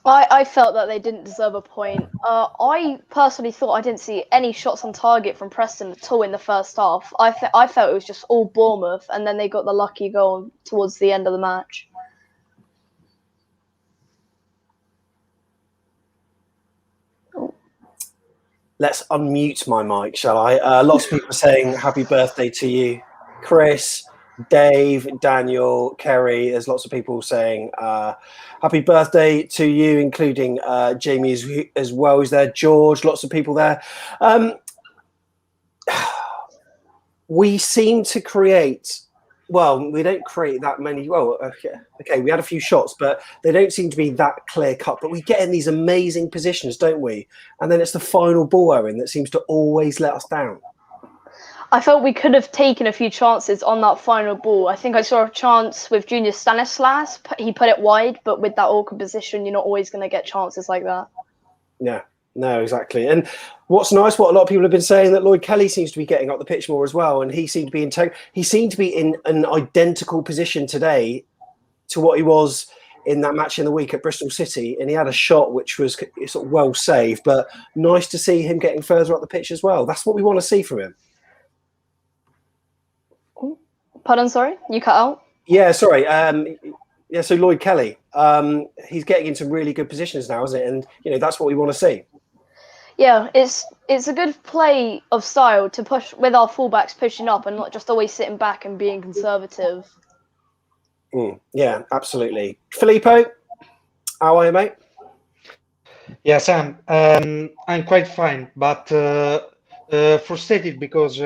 I felt that they didn't deserve a point. I personally thought I didn't see any shots on target from Preston at all in the first half. I felt it was just all Bournemouth, and then they got the lucky goal towards the end of the match. Let's unmute my mic, shall I? Lots of people are saying happy birthday to you, Chris, Dave, Daniel, Kerry. There's lots of people saying happy birthday to you, including Jamie as well. Is there? George, lots of people there. We seem to create, well, we don't create that many. Well, okay, we had a few shots, but they don't seem to be that clear cut. But we get in these amazing positions, don't we? And then it's the final ball, Owen, that seems to always let us down. I felt we could have taken a few chances on that final ball. I think I saw a chance with Junior Stanislas. He put it wide, but with that awkward position, you're not always going to get chances like that. Yeah, no, exactly. And what's nice, what a lot of people have been saying, that Lloyd Kelly seems to be getting up the pitch more as well, and he seemed to be in an identical position today to what he was in that match in the week at Bristol City, and he had a shot which was sort of well saved, but nice to see him getting further up the pitch as well. That's what we want to see from him. Pardon, sorry? You cut out? Yeah, sorry. So Lloyd Kelly, he's getting into really good positions now, isn't it? And, that's what we want to see. Yeah, it's a good play of style to push with our fullbacks pushing up and not just always sitting back and being conservative. Yeah, absolutely. Filippo, how are you, mate? Yeah, Sam, I'm quite fine, but frustrated because...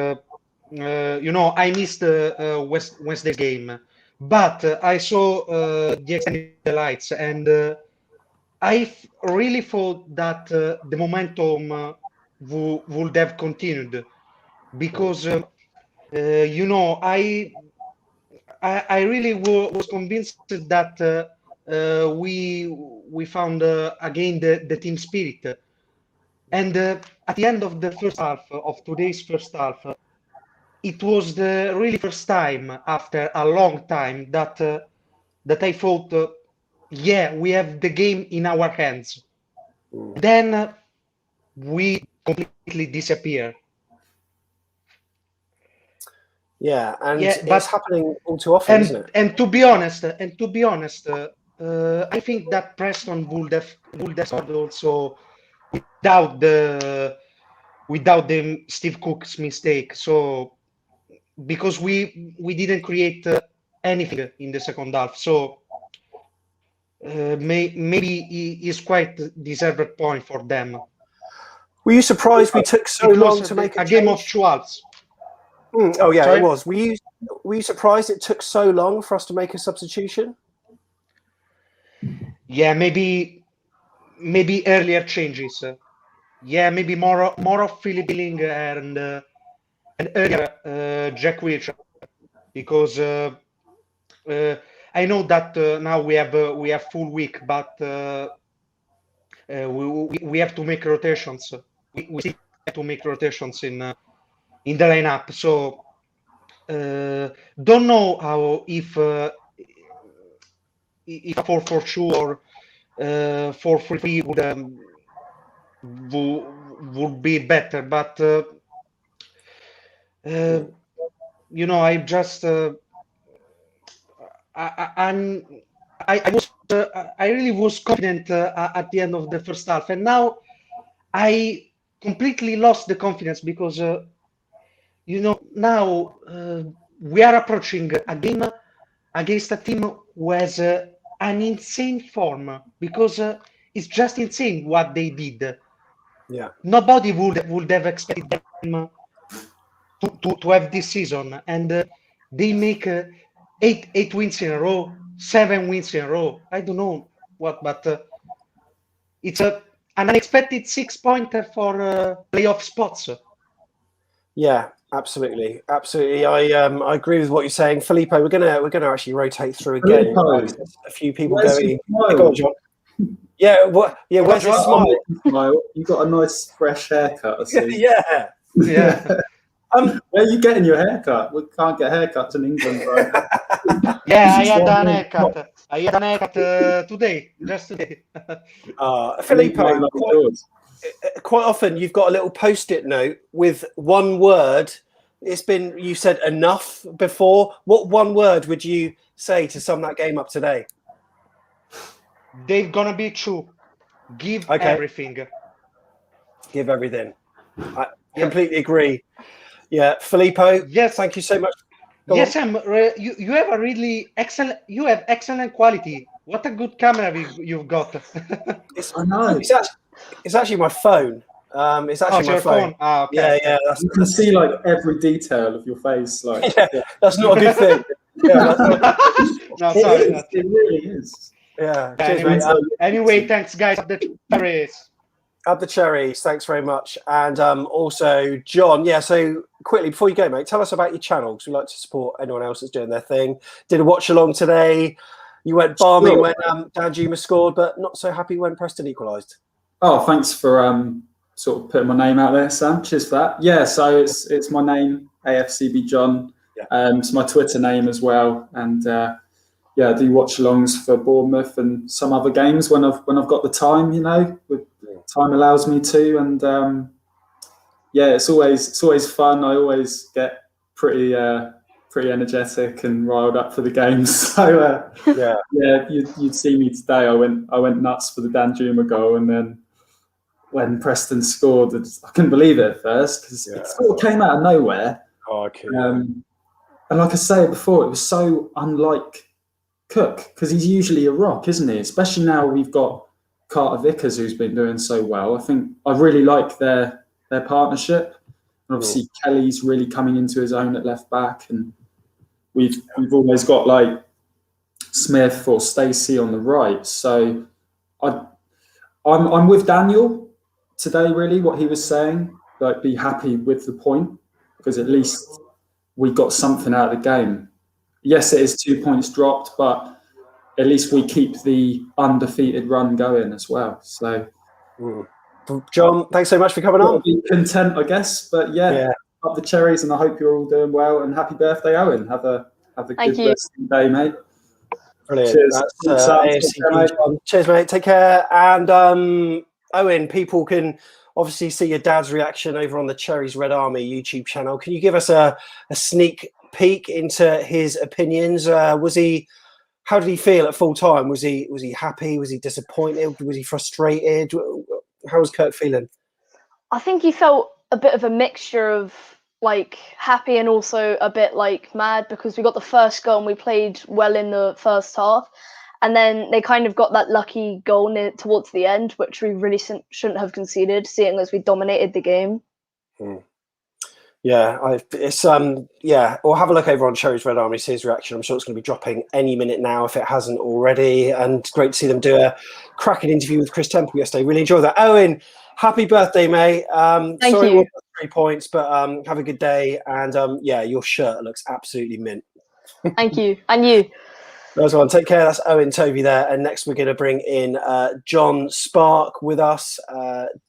I missed the Wednesday game, but I saw the extended highlights, and I really thought that the momentum would have continued, because I really was convinced that we found again the team spirit, and at the end of the first half of today's first half. It was the really first time after a long time that I thought, we have the game in our hands. Then we completely disappear. Yeah, and it's happening all too often, isn't it? And to be honest, I think that Preston would have scored also without the Steve Cook's mistake. So. Because we didn't create anything in the second half, so maybe it's quite deserved point for them. Were you surprised we took so long to make a game of 2 halves? Oh yeah, Sorry? It was. Were you surprised it took so long for us to make a substitution? Yeah, maybe maybe earlier changes. Maybe more of Philip Billing and earlier Jack Wilshere, because I know that now we have full week, but we have to make rotations. We still have to make rotations in the lineup. So don't know how if 4-4-2 or 4-3 would be better, but I just I really was confident at the end of the first half, and now I completely lost the confidence because now we are approaching a game against a team who has an insane form, because it's just insane what they did. Yeah, nobody would have expected them to have this season, and they make 8 wins in a row, 7 wins in a row. I don't know what, but it's an unexpected 6-pointer for playoff spots. Yeah, absolutely. I agree with what you're saying, Filippo. We're gonna actually rotate through again. There's a few people going. Go on, John. Yeah, what? Yeah, where's his smile? You got a nice fresh haircut. I see. Yeah. Where are you getting your haircut? We can't get haircuts in England, right? Yeah, I had an haircut. Today, just today. Filippo, quite often you've got a little post-it note with one word. You said enough before. What one word would you say to sum that game up today? They're gonna be true. Give everything. Give everything. I completely agree. Yeah, Filippo. Yes, thank you so much. Yes, Sam. You have a really excellent. You have excellent quality. What a good camera you've got. I know. It's actually my phone. It's actually my phone. Okay. Yeah. You can see like every detail of your face. Like, that's not a good thing. Yeah, no, sorry. It really is. Yeah. Anyway, thanks, guys. At the Cherries. At the Cherries, thanks very much. And also, John, so quickly, before you go, mate, tell us about your channel, because we like to support anyone else that's doing their thing. Did a watch-along today. You went balmy when Danjuma scored, but not so happy when Preston equalised. Oh, thanks for sort of putting my name out there, Sam. Cheers for that. Yeah, so it's my name, AFCB John. Yeah. It's my Twitter name as well. And I do watch-alongs for Bournemouth and some other games when I've got the time, time allows me to, and it's always fun. I always get pretty energetic and riled up for the games. So you'd see me today. I went nuts for the Danjuma goal, and then when Preston scored, I couldn't believe it at first because it sort of came out of nowhere. Oh, okay. And like I said before, it was so unlike Cook, because he's usually a rock, isn't he? Especially now we've got Carter Vickers, who's been doing so well. I think I really like their partnership. And obviously Kelly's really coming into his own at left back, and we've always got like Smith or Stacey on the right. So I'm with Daniel today, really, what he was saying. Like, be happy with the point, because at least we got something out of the game. Yes, it is 2 points dropped, but at least we keep the undefeated run going as well. So, John, thanks so much for coming on. Be content, I guess. But up the Cherries, and I hope you're all doing well. And happy birthday, Owen. Have a good rest of the day, mate. Brilliant. Cheers. That's AFCB. Cheers, mate. Take care. And Owen, people can obviously see your dad's reaction over on the Cherries Red Army YouTube channel. Can you give us a sneak peek into his opinions? How did he feel at full time? Was he happy? Was he disappointed? Was he frustrated? How was Kirk feeling? I think he felt a bit of a mixture of like happy and also a bit like mad, because we got the first goal and we played well in the first half, and then they kind of got that lucky goal towards the end, which we really shouldn't have conceded, seeing as we dominated the game. Yeah, it's Or have a look over on Cherries Red Army, see his reaction. I'm sure it's going to be dropping any minute now if it hasn't already. And great to see them do a cracking interview with Chris Temple yesterday. Really enjoyed that. Owen, happy birthday, mate. Thank sorry you. it wasn't 3 points, but have a good day. And your shirt looks absolutely mint. Thank you, and you. Nice one. Take care. That's Owen Tovey there. And next we're going to bring in John Spark with us.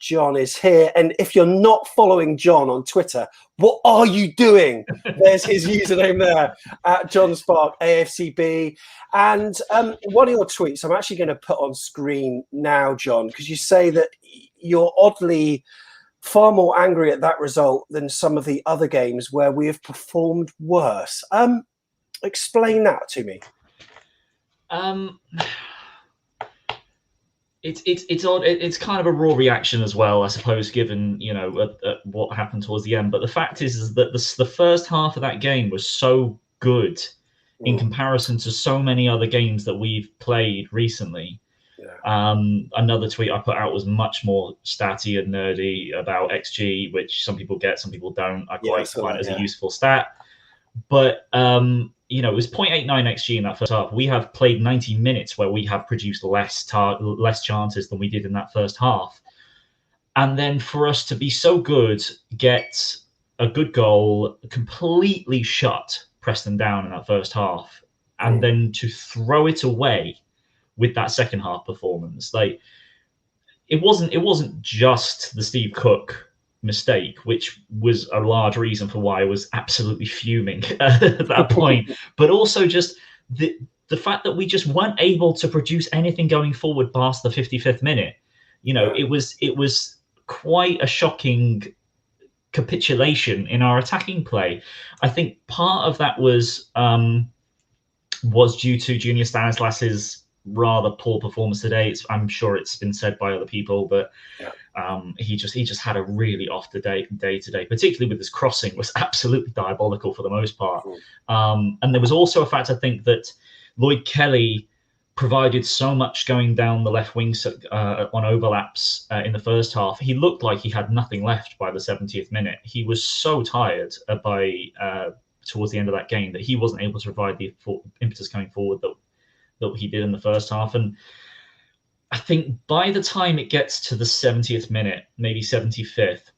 John is here. And if you're not following John on Twitter, what are you doing? There's his username there, at John Spark, AFCB. And one of your tweets I'm actually going to put on screen now, John, because you say that you're oddly far more angry at that result than some of the other games where we have performed worse. Explain that to me. It's odd. It's kind of a raw reaction as well, I suppose, given what happened towards the end. But the fact is that the first half of that game was so good in comparison to so many other games that we've played recently. Yeah. Another tweet I put out was much more statty and nerdy about XG, which some people get, some people don't. I quite find it as a useful stat. But it was 0.89 XG in that first half. We have played 90 minutes where we have produced less chances than we did in that first half. And then for us to be so good, get a good goal, completely shut Preston down in that first half, and then to throw it away with that second half performance. Like, it wasn't just the Steve Cook mistake, which was a large reason for why I was absolutely fuming at that point, but also just the fact that we just weren't able to produce anything going forward past the 55th minute. It was quite a shocking capitulation in our attacking play. I think part of that was due to Junior Stanislas's rather poor performance today. I'm sure it's been said by other people, but he just had a really off the day today, particularly with his crossing was absolutely diabolical for the most part. And there was also a fact, I think, that Lloyd Kelly provided so much going down the left wing on overlaps in the first half. He looked like he had nothing left by the 70th minute. He was so tired towards the end of that game that he wasn't able to provide the impetus going forward that he did in the first half. And I think by the time it gets to the 70th minute, maybe 75th,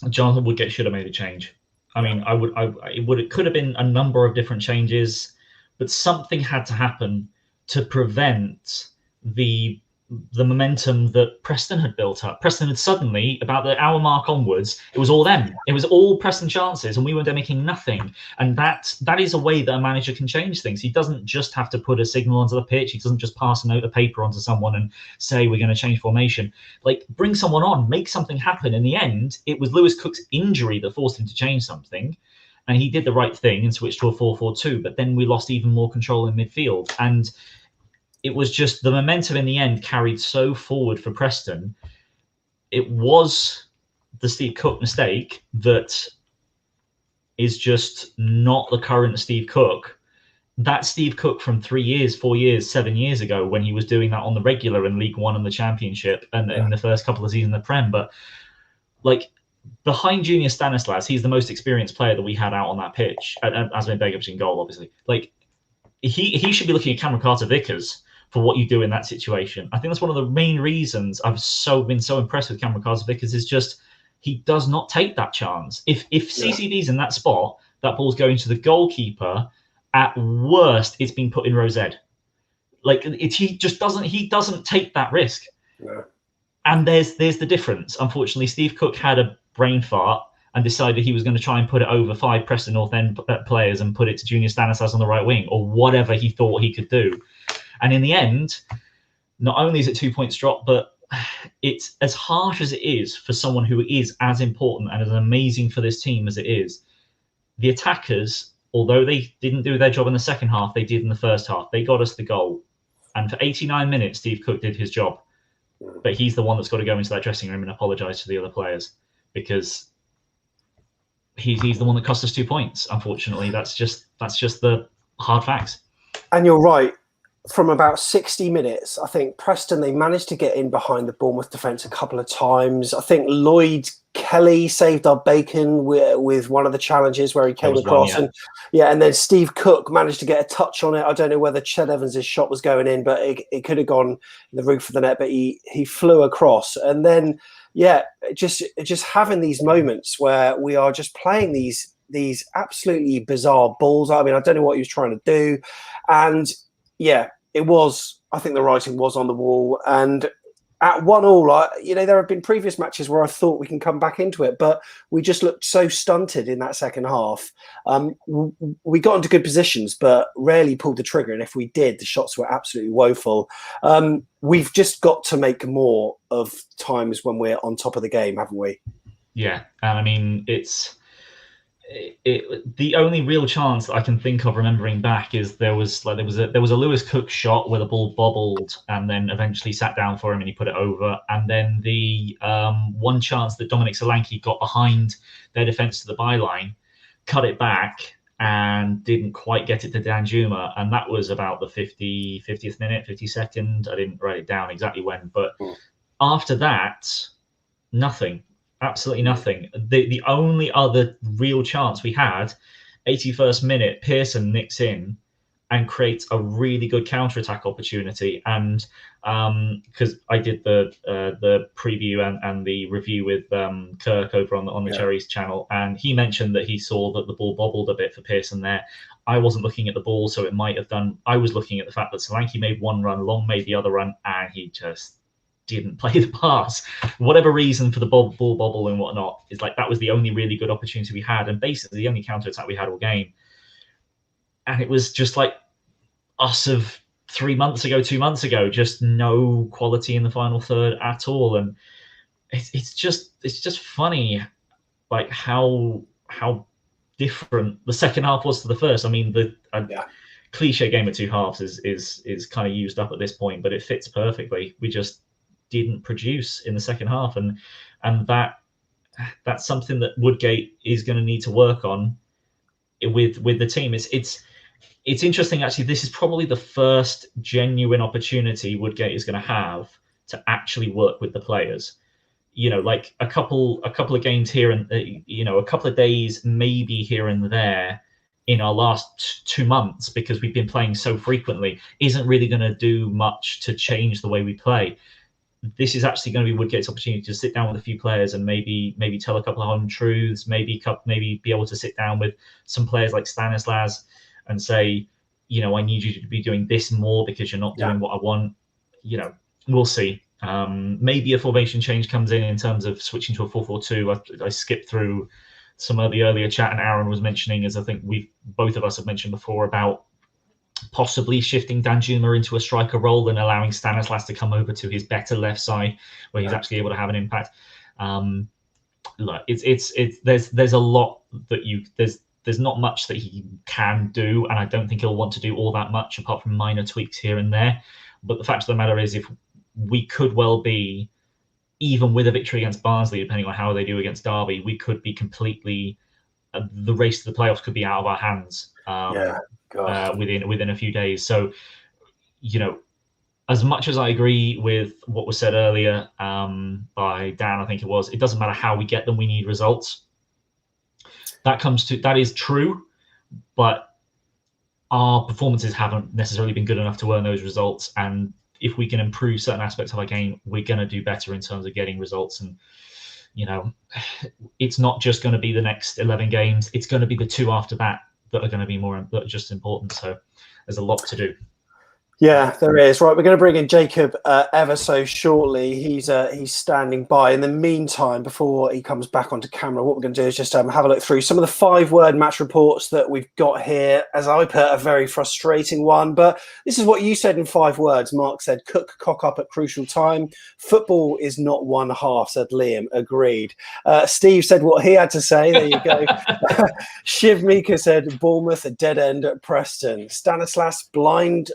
Jonathan Woodgate should have made a change. I mean, it could have been a number of different changes, but something had to happen to prevent the momentum that Preston had built up. Preston had suddenly, about the hour mark onwards, it was all them. It was all Preston chances, and we were making nothing. And that is a way that a manager can change things. He doesn't just have to put a signal onto the pitch. He doesn't just pass a note of paper onto someone and say, we're going to change formation. Like, bring someone on, make something happen. In the end, it was Lewis Cook's injury that forced him to change something. And he did the right thing and switched to a 4-4-2. But then we lost even more control in midfield. And it was just the momentum in the end carried so forward for Preston. It was the Steve Cook mistake that is just not the current Steve Cook. That Steve Cook from 3 years, 4 years, 7 years ago, when he was doing that on the regular in League One and the Championship and in the first couple of seasons in the Prem. But like, behind Junior Stanislas, he's the most experienced player that we had out on that pitch, as in Begovic in goal, obviously. Like, he should be looking at Cameron Carter-Vickers for what you do in that situation. I think that's one of the main reasons I've been so impressed with Cameron Carter-Vickers is just he does not take that chance. If CCB's in that spot, that ball's going to the goalkeeper. At worst, it's being put in row Z. Like, he doesn't take that risk. Yeah. And there's the difference. Unfortunately, Steve Cook had a brain fart and decided he was going to try and put it over 5 Preston North End players and put it to Junior Stanislas on the right wing, or whatever he thought he could do. And in the end, not only is it 2 points drop, but it's as harsh as it is for someone who is as important and as amazing for this team as it is. The attackers, although they didn't do their job in the second half, they did in the first half. They got us the goal. And for 89 minutes, Steve Cook did his job. But he's the one that's got to go into that dressing room and apologise to the other players, because he's the one that cost us 2 points. Unfortunately, that's just the hard facts. And you're right. from about 60 minutes, I think Preston, they managed to get in behind the Bournemouth defence a couple of times. I think Lloyd Kelly saved our bacon with one of the challenges where he came across. And then Steve Cook managed to get a touch on it. I don't know whether Ched Evans' shot was going in, but it could have gone in the roof of the net, but he flew across. And then, just having these moments where we are just playing these absolutely bizarre balls. I mean, I don't know what he was trying to do. And it was, I think the writing was on the wall. And at 1-1, there have been previous matches where I thought we can come back into it, but we just looked so stunted in that second half. We got into good positions, but rarely pulled the trigger. And if we did, the shots were absolutely woeful. We've just got to make more of times when we're on top of the game, haven't we? Yeah. And I mean, the only real chance that I can think of remembering back is there was a Lewis Cook shot where the ball bobbled and then eventually sat down for him and he put it over, and then the one chance that Dominic Solanke got behind their defence to the byline, cut it back and didn't quite get it to Danjuma, and that was about the 50th minute, 52nd. I didn't write it down exactly when, but after that, nothing. Absolutely nothing. The only other real chance we had, 81st minute, Pearson nicks in and creates a really good counter-attack opportunity. And because I did the preview and the review with Kirk over on the Cherries channel, and he mentioned that he saw that the ball bobbled a bit for Pearson there. I wasn't looking at the ball, so it might have done. I was looking at the fact that Solanke made one run, Long made the other run, and he just didn't play the pass. Whatever reason for the ball bobble and whatnot, is like that was the only really good opportunity we had, and basically the only counter attack we had all game. And it was just like us of 3 months ago, 2 months ago, just no quality in the final third at all. And it's just funny, like how different the second half was to the first. I mean, the cliche game of two halves is kind of used up at this point, but it fits perfectly. We just didn't produce in the second half, and that's something that Woodgate is going to need to work on with the team. It's interesting, actually. This is probably the first genuine opportunity Woodgate is going to have to actually work with the players. Like a couple of games here and a couple of days maybe here and there in our last 2 months, because we've been playing so frequently, isn't really going to do much to change the way we play. This is actually going to be Woodgate's opportunity to sit down with a few players and maybe tell a couple of home truths, maybe be able to sit down with some players like Stanislas and say, I need you to be doing this more because you're not doing what I want. We'll see. Maybe a formation change comes in terms of switching to a 4-4-2. I skipped through some of the earlier chat, and Aaron was mentioning, as I think both of us have mentioned before, about possibly shifting Danjuma into a striker role and allowing Stanislas to come over to his better left side where he's actually able to have an impact. Look, there's a lot that there's not much that he can do, and I don't think he'll want to do all that much apart from minor tweaks here and there. But the fact of the matter is, if we could well be, even with a victory against Barnsley, depending on how they do against Derby, we could be completely the race to the playoffs could be out of our hands within a few days. So, as much as I agree with what was said earlier by Dan, I think it was, it doesn't matter how we get them, we need results. That is true, but our performances haven't necessarily been good enough to earn those results. And if we can improve certain aspects of our game, we're going to do better in terms of getting results. And it's not just going to be the next 11 games. It's going to be the 2 after that are going to be that are just important. So there's a lot to do. Yeah, there is. Right, we're going to bring in Jacob ever so shortly. He's standing by. In the meantime, before he comes back onto camera, what we're going to do is just have a look through some of the 5-word match reports that we've got here. As I put, a very frustrating one, but this is what you said in 5 words. Mark said, Cook cock up at crucial time. Football is not one half, said Liam. Agreed. Steve said what he had to say. There you go. Shiv Mika said, Bournemouth, a dead end at Preston. Stanislas, blind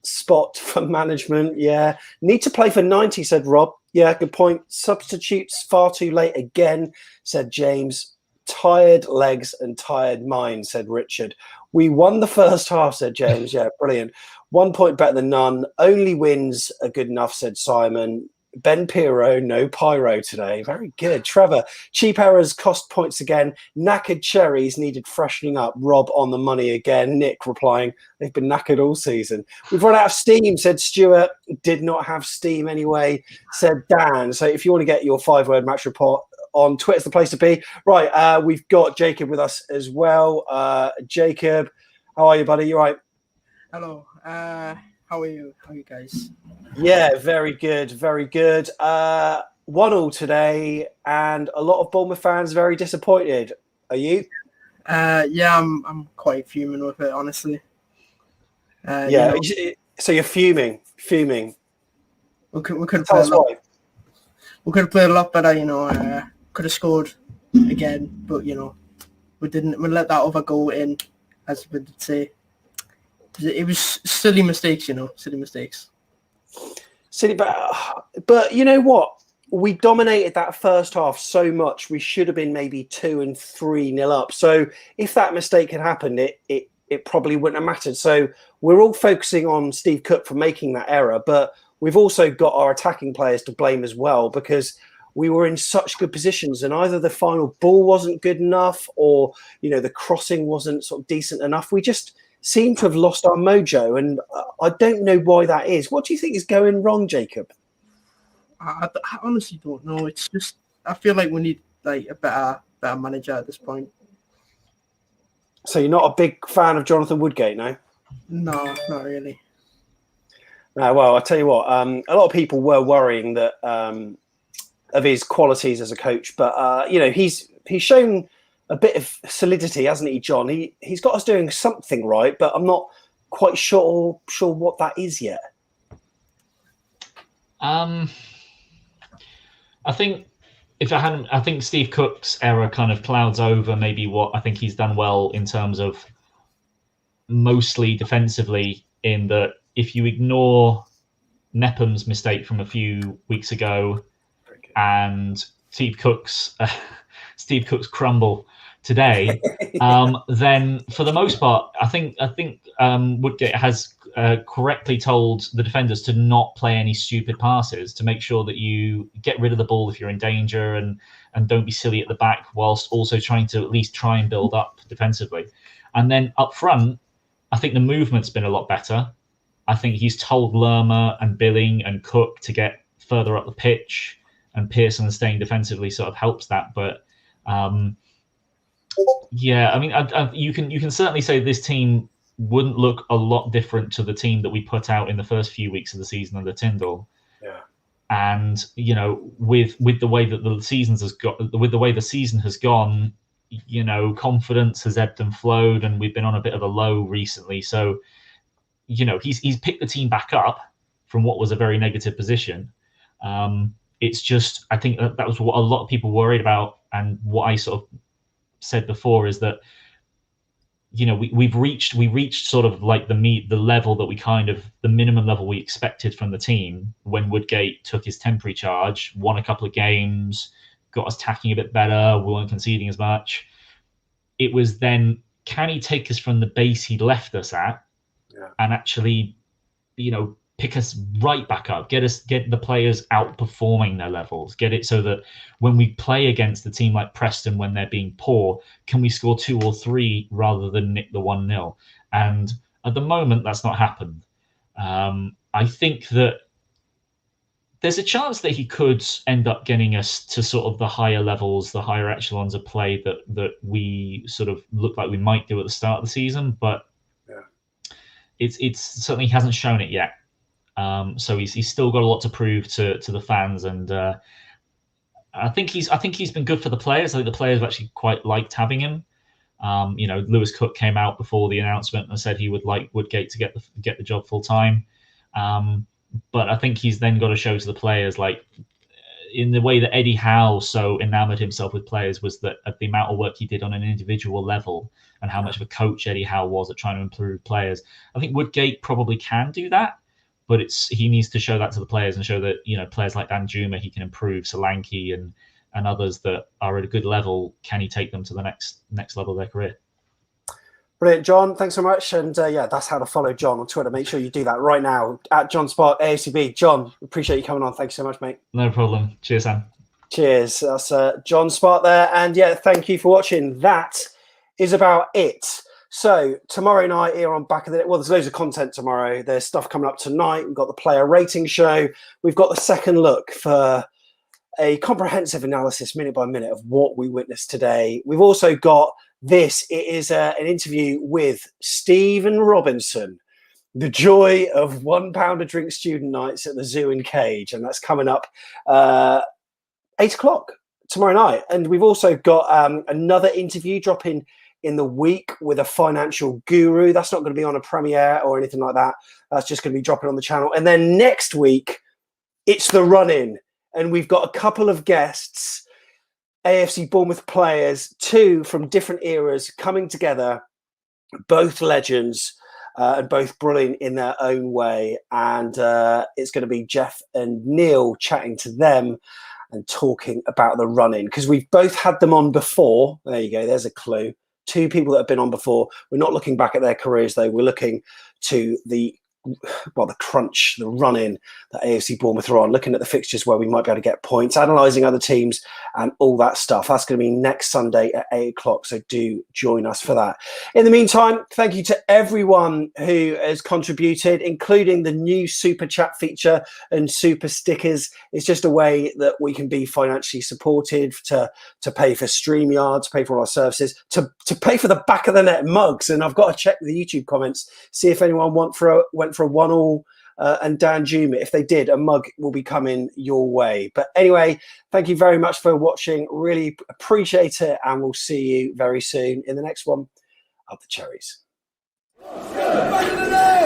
spot for management. Yeah, need to play for 90, said Rob. Yeah, good point. Substitutes far too late again, said James. Tired legs and tired mind, said Richard. We won the first half, said James. Yeah, brilliant. 1 point better than none. Only wins are good enough, said Simon. Ben Piro, no pyro today. Very good. Trevor, cheap errors cost points again. Knackered cherries needed freshening up. Rob on the money again. Nick replying, they've been knackered all season. We've run out of steam, said Stuart. Did not have steam anyway, said Dan. So if you want to get your 5-word match report on Twitter's the place to be. Right, we've got Jacob with us as well. Jacob, how are you, buddy? You right? Hello. How are you? How are you guys? Yeah, very good, very good. 1-1 today, and a lot of Bournemouth fans very disappointed. Are you? Yeah, I'm quite fuming with it, honestly. Yeah, so you're fuming. We could have played a lot better, could have scored again, but we didn't. We let that other goal in, as we did say. It was silly mistakes, silly mistakes. Silly, but you know what? We dominated that first half so much. We should have been maybe 2 and 3-0 up. So if that mistake had happened, it probably wouldn't have mattered. So we're all focusing on Steve Cook for making that error, but we've also got our attacking players to blame as well, because we were in such good positions, and either the final ball wasn't good enough, or the crossing wasn't sort of decent enough. We just seem to have lost our mojo, and I don't know why that is. What do you think is going wrong, Jacob? I honestly don't know. It's just I feel like we need a better manager at this point. So you're not a big fan of Jonathan Woodgate, no? No, not really. No, well, I'll tell you what. A lot of people were worrying that of his qualities as a coach, but he's shown a bit of solidity, hasn't he, John? He's got us doing something right, but I'm not quite sure what that is yet. I think I think Steve Cook's error kind of clouds over maybe what I think he's done well in terms of mostly defensively, in that if you ignore Nepham's mistake from a few weeks ago and Steve Cook's crumble today, then for the most part, I think Woodgate has correctly told the defenders to not play any stupid passes, to make sure that you get rid of the ball if you're in danger, and don't be silly at the back, whilst also trying to at least try and build up defensively. And then up front, I think the movement's been a lot better. I think he's told Lerma and Billing and Cook to get further up the pitch, and Pearson staying defensively sort of helps that. But yeah, I mean, you can certainly say this team wouldn't look a lot different to the team that we put out in the first few weeks of the season under Tyndall. Yeah. And with the way that the season has gone, confidence has ebbed and flowed, and we've been on a bit of a low recently. So, he's picked the team back up from what was a very negative position. It's just, I think that was what a lot of people worried about, and what I sort of said before is that we reached sort of like the level that we the minimum level we expected from the team when Woodgate took his temporary charge, won a couple of games, got us tacking a bit better, we weren't conceding as much. It was then, can he take us from the base he left us at, and actually pick us right back up, get the players outperforming their levels, get it so that when we play against a team like Preston when they're being poor, can we score 2 or 3 rather than nick the 1-0? And at the moment, that's not happened. I think that there's a chance that he could end up getting us to sort of the higher levels, the higher echelons of play that we sort of looked like we might do at the start of the season, but it's certainly hasn't shown it yet. So he's still got a lot to prove to the fans, and I think he's been good for the players. I think the players have actually quite liked having him. Lewis Cook came out before the announcement and said he would like Woodgate to get the job full time. But I think he's then got to show to the players, like in the way that Eddie Howe so enamored himself with players, was that the amount of work he did on an individual level and how much of a coach Eddie Howe was at trying to improve players. I think Woodgate probably can do that. But he needs to show that to the players and show that, players like Dan Juma, he can improve, Solanke and others that are at a good level, can he take them to the next level of their career? Brilliant, John. Thanks so much. And that's how to follow John on Twitter. Make sure you do that right now at John Spark AFCB. John, appreciate you coming on. Thanks so much, mate. No problem. Cheers, Sam. Cheers. That's John Spark there. And thank you for watching. That is about it. So tomorrow night here on Back of the Net, well, there's loads of content tomorrow. There's stuff coming up tonight. We've got the player rating show. We've got the second look for a comprehensive analysis minute by minute of what we witnessed today. We've also got this. It is an interview with Stephen Robinson, the joy of £1 a drink student nights at the Zoo and Cage. And that's coming up 8 o'clock tomorrow night. And we've also got another interview dropping in the week with a financial guru. That's not going to be on a premiere or anything like that. That's just going to be dropping on the channel. And then next week, it's the run-in. And we've got a couple of guests, AFC Bournemouth players, 2 from different eras coming together, both legends and both brilliant in their own way. And it's going to be Jeff and Neil chatting to them and talking about the run-in, because we've both had them on before. There you go. There's a clue. 2 people that have been on before. We're not looking back at their careers, though. We're looking to the crunch, the run-in that AFC Bournemouth are on, looking at the fixtures where we might be able to get points, analysing other teams and all that stuff. That's going to be next Sunday at 8 o'clock, so do join us for that. In the meantime, thank you to everyone who has contributed, including the new Super Chat feature and Super Stickers. It's just a way that we can be financially supported to pay for StreamYard, to pay for all our services, to pay for the Back of the Net mugs. And I've got to check the YouTube comments, see if anyone went for a 1-all and Dan Juma. If they did, a mug will be coming your way. But anyway, thank you very much for watching. Really appreciate it. And we'll see you very soon in the next one of the Cherries. Back in the Net!